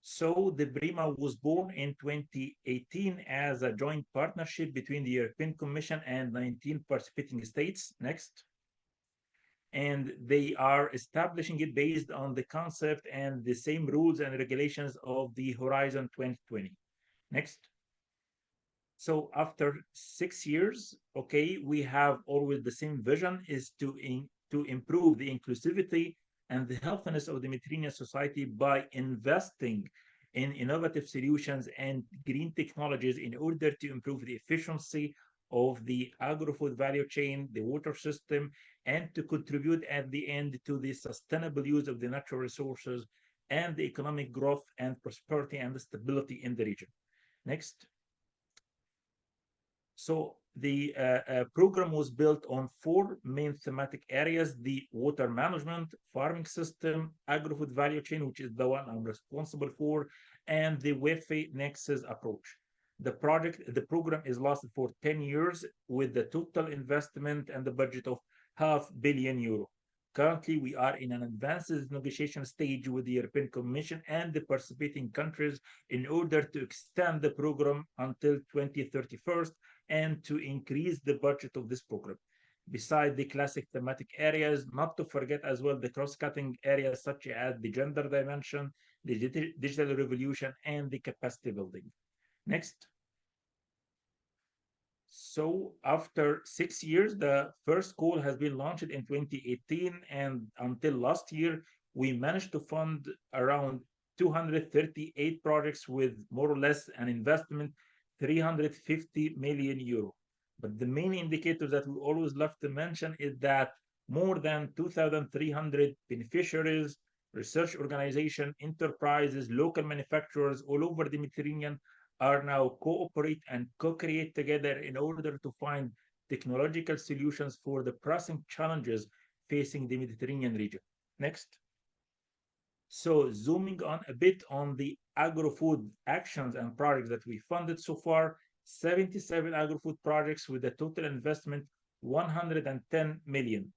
So the Prima was born in 2018 as a joint partnership between the European Commission and 19 participating states. Next. And they are establishing it based on the concept and the same rules and regulations of the Horizon 2020. Next. So after 6 years, okay, we have always the same vision, is to improve the inclusivity and the healthiness of the Mediterranean society by investing in innovative solutions and green technologies in order to improve the efficiency of the agri-food value chain, the water system, and to contribute at the end to the sustainable use of the natural resources and the economic growth and prosperity and stability in the region. Next. So the program was built on 4 main thematic areas: the water management, farming system, agri-food value chain, which is the one I'm responsible for, and the WEFE Nexus approach. The program is lasted for 10 years with the total investment and the budget of €500 million. Currently, we are in an advanced negotiation stage with the European Commission and the participating countries in order to extend the program until 2031 and to increase the budget of this program. Beside the classic thematic areas, not to forget as well the cross-cutting areas such as the gender dimension, the digital revolution, and the capacity building. Next. So after 6 years, the first call has been launched in 2018, and until last year, we managed to fund around 238 projects with more or less an investment 350 million euro. But the main indicator that we always love to mention is that more than 2,300 beneficiaries, research organizations, enterprises, local manufacturers all over the Mediterranean are now cooperate and co-create together in order to find technological solutions for the pressing challenges facing the Mediterranean region. Next. So zooming on a bit on the agro-food actions and projects that we funded so far, 77 agro-food projects with a total investment 110 million.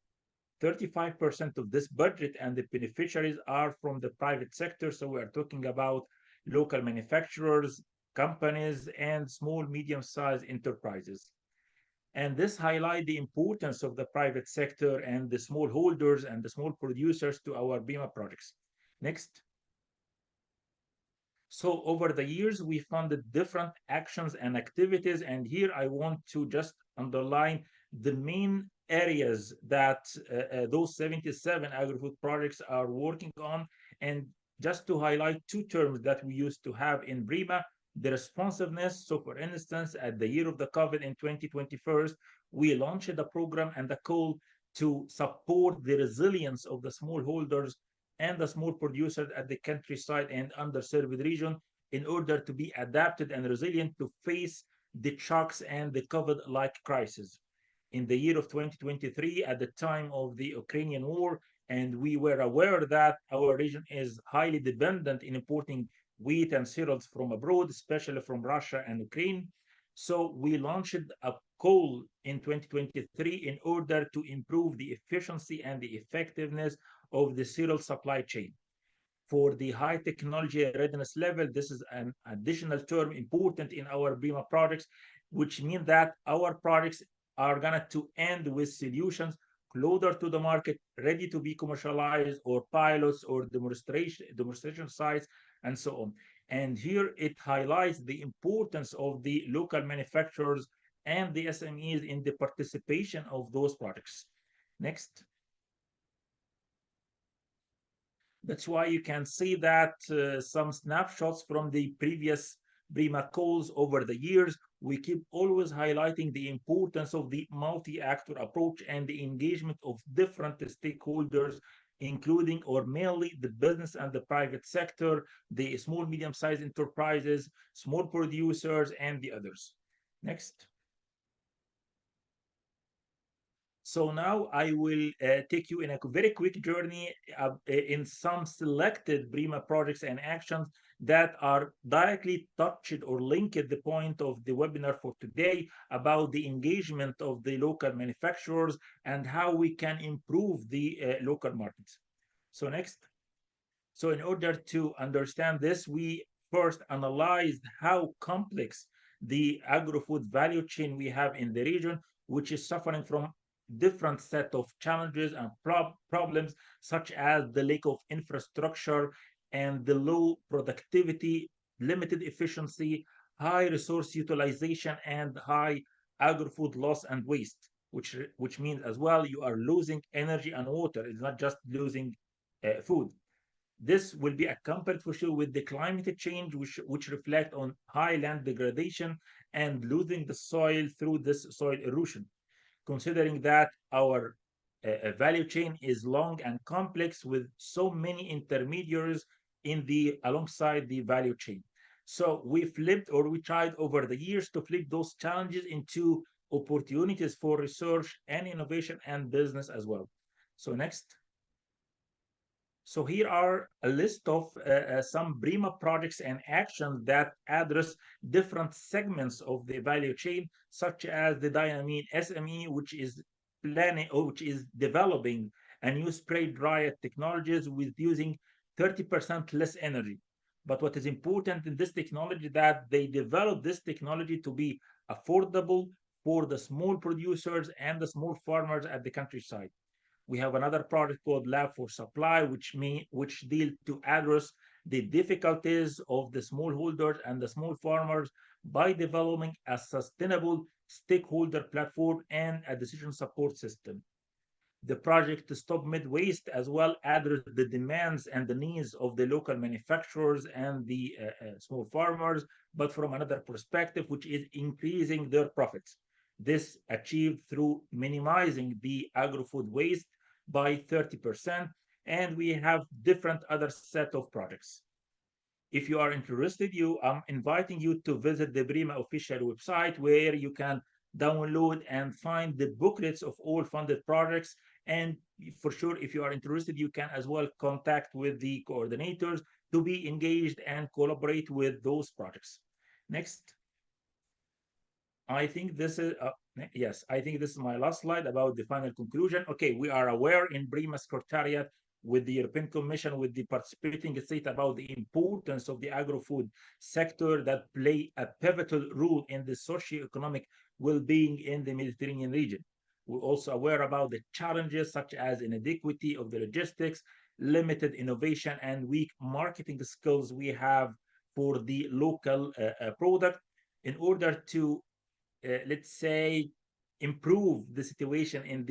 35% of this budget and the beneficiaries are from the private sector. So we are talking about local manufacturers, companies, and small, medium-sized enterprises. And this highlights the importance of the private sector and the small holders and the small producers to our BIMA projects. Next. So over the years, we funded different actions and activities. And here I want to just underline the main areas that those 77 agri-food projects are working on. And just to highlight two terms that we used to have in BRIMA, the responsiveness. So for instance, at the year of the COVID in 2021, we launched a program and a call to support the resilience of the smallholders and the small producers at the countryside and underserved region in order to be adapted and resilient to face the shocks and the COVID-like crisis. In the year of 2023, at the time of the Ukrainian war, and we were aware that our region is highly dependent in importing wheat and cereals from abroad, especially from Russia and Ukraine. So we launched a call in 2023 in order to improve the efficiency and the effectiveness of the cereal supply chain. For the high technology readiness level, this is an additional term important in our BIMA projects, which means that our projects are going to end with solutions closer to the market, ready to be commercialized, or pilots or demonstration sites, and so on. And here it highlights the importance of the local manufacturers and the SMEs in the participation of those projects. Next. That's why you can see that some snapshots from the previous BRIMA calls over the years, we keep always highlighting the importance of the multi-actor approach and the engagement of different stakeholders, including or mainly the business and the private sector, the small, medium-sized enterprises, small producers, and the others. Next. So now I will take you in a very quick journey in some selected BRIMA projects and actions that are directly touched or linked at the point of the webinar for today about the engagement of the local manufacturers and how we can improve the local markets. So next. So in order to understand this, we first analyzed how complex the agro-food value chain we have in the region, which is suffering from different set of challenges and problems, such as the lack of infrastructure and the low productivity, limited efficiency, high resource utilization, and high agri-food loss and waste, which means as well you are losing energy and water. It's not just losing food. This will be accompanied for sure with the climate change, which reflect on high land degradation and losing the soil through this soil erosion. Considering that our value chain is long and complex with so many intermediaries alongside the value chain. So we tried over the years to flip those challenges into opportunities for research and innovation and business as well. So next. So here are a list of some BRIMA projects and actions that address different segments of the value chain, such as the Dynamine SME, which is developing a new spray dryer technologies with using 30% less energy. But what is important in this technology that they develop this technology to be affordable for the small producers and the small farmers at the countryside. We have another project called Lab for Supply, which deals to address the difficulties of the smallholders and the small farmers by developing a sustainable stakeholder platform and a decision support system. The project to stop mid waste as well address the demands and the needs of the local manufacturers and the small farmers, but from another perspective, which is increasing their profits. This achieved through minimizing the agro-food waste by 30%, and we have different other set of projects. If you are interested, I'm inviting you to visit the BRIMA official website, where you can download and find the booklets of all funded projects. And for sure, if you are interested, you can as well contact with the coordinators to be engaged and collaborate with those projects. Next. I think this is, yes, I think this is my last slide about the final conclusion. Okay, we are aware in BRIMA Secretariat with the European Commission, with the participating state, about the importance of the agro-food sector that play a pivotal role in the socio-economic well-being in the Mediterranean region. We're also aware about the challenges such as inadequacy of the logistics, limited innovation, and weak marketing skills we have for the local product. In order to, let's say, improve the situation in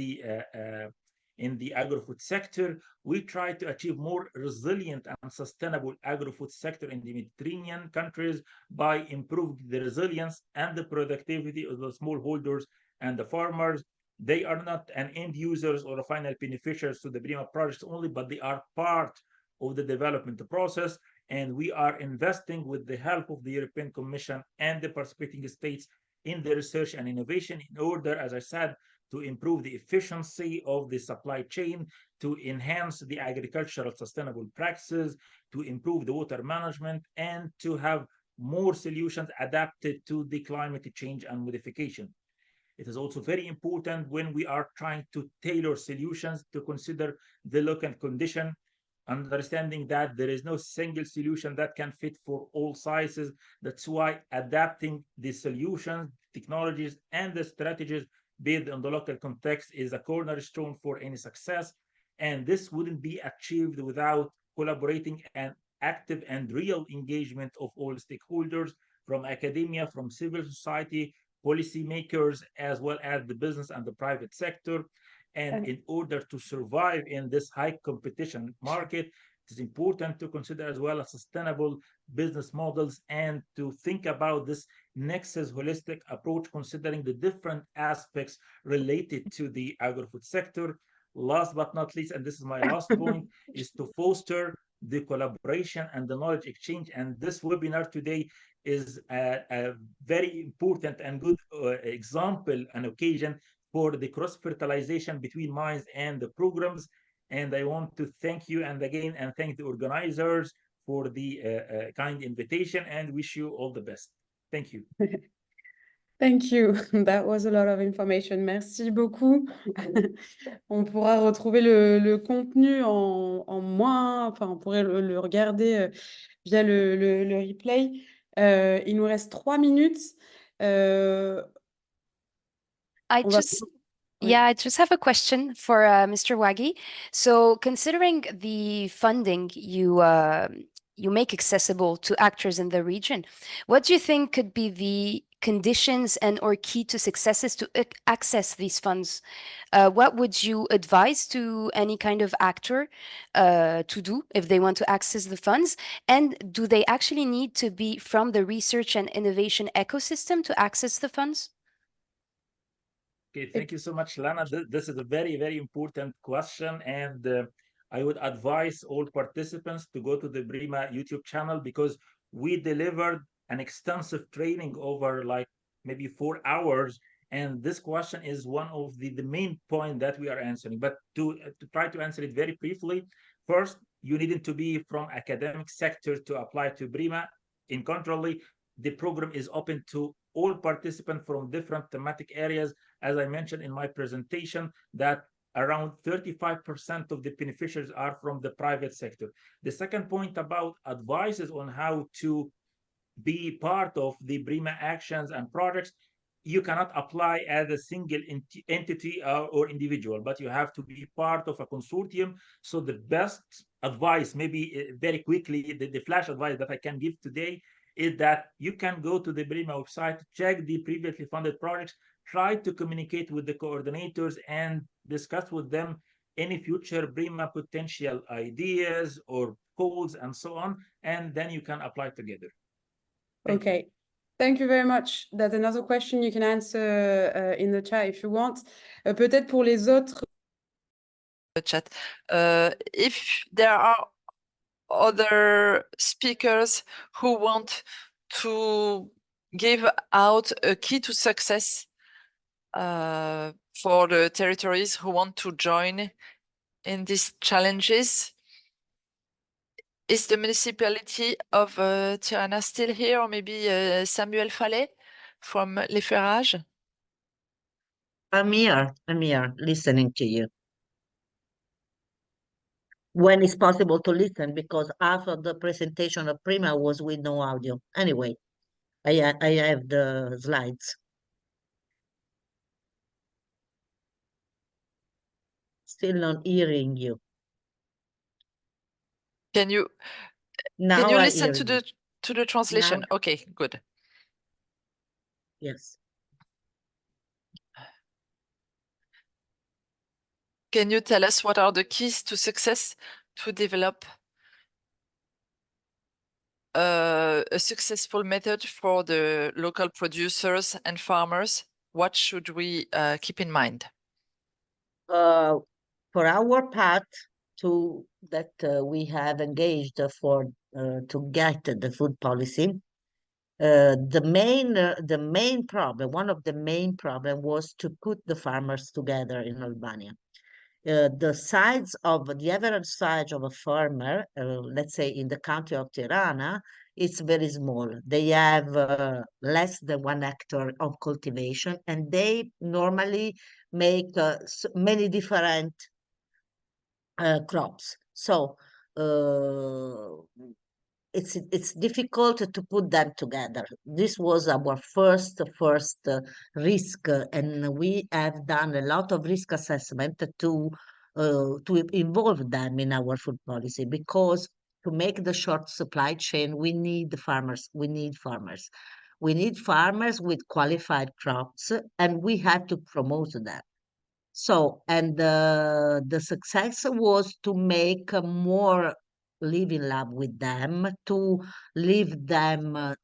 the agro-food sector, we try to achieve more resilient and sustainable agro-food sector in the Mediterranean countries by improving the resilience and the productivity of the smallholders and the farmers. They are not an end users or a final beneficiaries to the BRIMA projects only, but they are part of the development process. And we are investing with the help of the European Commission and the participating states in the research and innovation in order, as I said, to improve the efficiency of the supply chain, to enhance the agricultural sustainable practices, to improve the water management, and to have more solutions adapted to the climate change and modification. It is also very important when we are trying to tailor solutions to consider the local condition, understanding that there is no single solution that can fit for all sizes. That's why adapting the solutions, technologies, and the strategies based on the local context is a cornerstone for any success. And this wouldn't be achieved without collaborating and active and real engagement of all stakeholders, from academia, from civil society, policymakers, as well as the business and the private sector. And in order to survive in this high competition market, it is important to consider as well as sustainable business models and to think about this nexus holistic approach, considering the different aspects related to the agri-food sector. Last but not least, and this is my last point, is to foster the collaboration and the knowledge exchange. And this webinar today is a very important and good example and occasion for the cross-fertilization between minds and the programs. And I want to thank you and thank the organizers for the kind invitation and wish you all the best. Thank you. Thank you. That was a lot of information. Merci beaucoup. On pourra retrouver le contenu en moins, enfin, on pourrait le regarder via le replay. Il nous reste 3 minutes. Yeah, I just have a question for Mr. Wagi. So, considering the funding you make accessible to actors in the region, what do you think could be the conditions and or key to successes to access these funds? What would you advise to any kind of actor to do if they want to access the funds? And do they actually need to be from the research and innovation ecosystem to access the funds? Okay, thank you so much, Lana. This is a very, very important question. And I would advise all participants to go to the BRIMA YouTube channel, because we delivered an extensive training over like maybe 4 hours. And this question is one of the main point that we are answering. But to try to answer it very briefly, first, you needed to be from academic sector to apply to BRIMA. In contrary, the program is open to all participants from different thematic areas. As I mentioned in my presentation, that around 35% of the beneficiaries are from the private sector. The second point about advices on how to be part of the BRIMA actions and projects, you cannot apply as a single entity or individual, but you have to be part of a consortium. So the best advice, maybe very quickly, the flash advice that I can give today is that you can go to the BRIMA website, check the previously funded projects, try to communicate with the coordinators and discuss with them any future BRIMA potential ideas or goals and so on, and then you can apply together. Thank you. Okay. Thank you very much. That's another question you can answer in the chat if you want. Peut-être pour les autres. The chat. If there are other speakers who want to give out a key to success for the territories who want to join in these challenges, is the municipality of Tirana still here, or maybe Samuel Fallet from Les Ferrages? I'm here, listening to you. When it's possible to listen, because half of the presentation of Prima was with no audio. Anyway, I have the slides. Still not hearing you. Can you Now I listen hear to you. the translation? Now? Okay, good. Yes. Can you tell us what are the keys to success to develop a successful method for the local producers and farmers? What should we keep in mind? For our part, we have engaged for to get the food policy, the main problem, one of the main problem was to put the farmers together in Albania. The average size of a farmer, let's say in the country of Tirana, it's very small. They have less than 1 hectare of cultivation, and they normally make many different crops. So it's difficult to put them together. This was our first risk, and we have done a lot of risk assessment to involve them in our food policy, because to make the short supply chain, we need farmers. We need farmers. We need farmers with qualified crops, and we have to promote them. So, and the success was to make more living lab with them, to leave them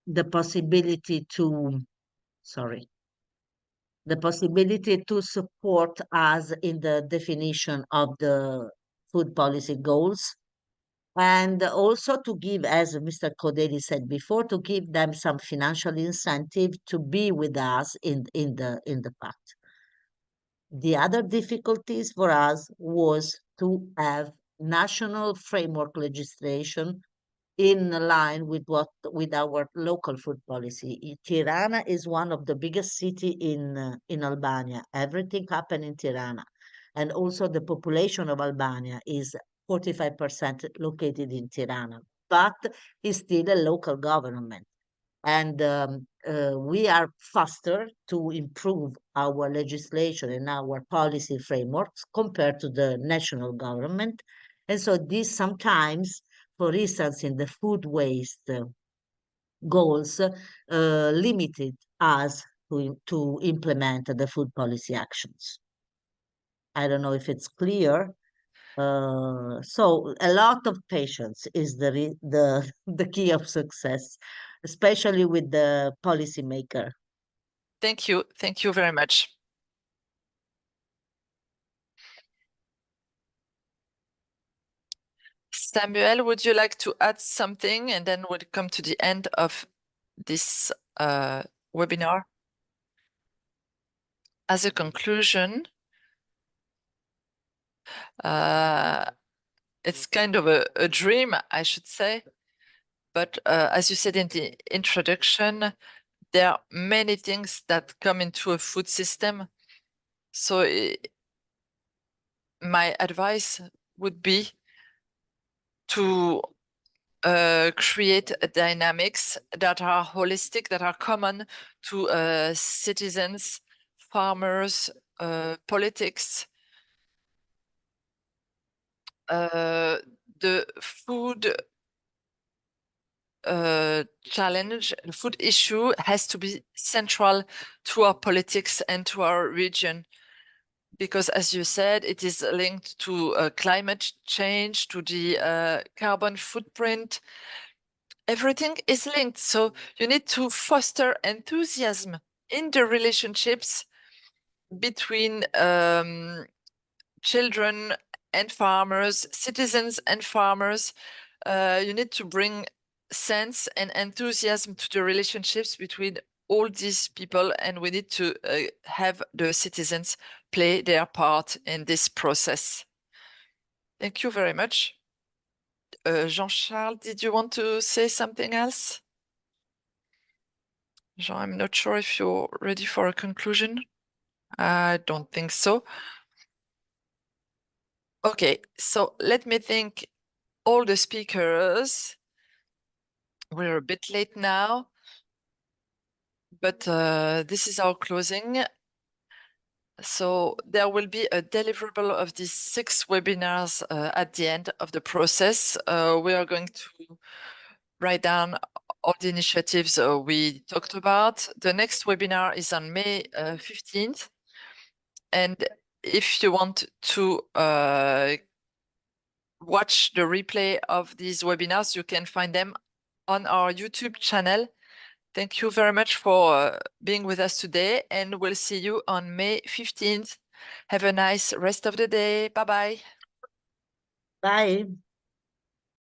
the possibility to, sorry, the possibility to support us in the definition of the food policy goals. And also to give, as Mr. Codeli said before, to give them some financial incentive to be with us in the pact. The other difficulties for us was to have national framework legislation in line with our local food policy. Tirana is one of the biggest city in Albania. Everything happened in Tirana, and also the population of Albania is 45% located in Tirana, but it's still a local government. And we are faster to improve our legislation and our policy frameworks compared to the national government. And so this sometimes, for instance, in the food waste goals, limited us to implement the food policy actions. I don't know if it's clear. So a lot of patience is the key of success, especially with the policymaker. Thank you. Thank you very much. Samuel, would you like to add something? And then we'll come to the end of this webinar. As a conclusion, it's kind of a dream, I should say. But as you said in the introduction, there are many things that come into a food system. So my advice would be to create dynamics that are holistic, that are common to citizens, farmers, politics. The food challenge, the food issue has to be central to our politics and to our region. Because as you said, it is linked to climate change, to the carbon footprint. Everything is linked. So you need to foster enthusiasm in the relationships between children and farmers, citizens and farmers. You need to bring sense and enthusiasm to the relationships between all these people, and we need to have the citizens play their part in this process. Thank you very much. Jean-Charles, did you want to say something else? Jean, I'm not sure if you're ready for a conclusion. I don't think so. Okay, so let me thank all the speakers. We're a bit late now, but this is our closing. So there will be a deliverable of these 6 webinars at the end of the process. We are going to write down all the initiatives we talked about. The next webinar is on May 15th. And if you want to watch the replay of these webinars, you can find them on our YouTube channel. Thank you very much for being with us today, and we'll see you on May 15th. Have a nice rest of the day. Bye-bye. Bye.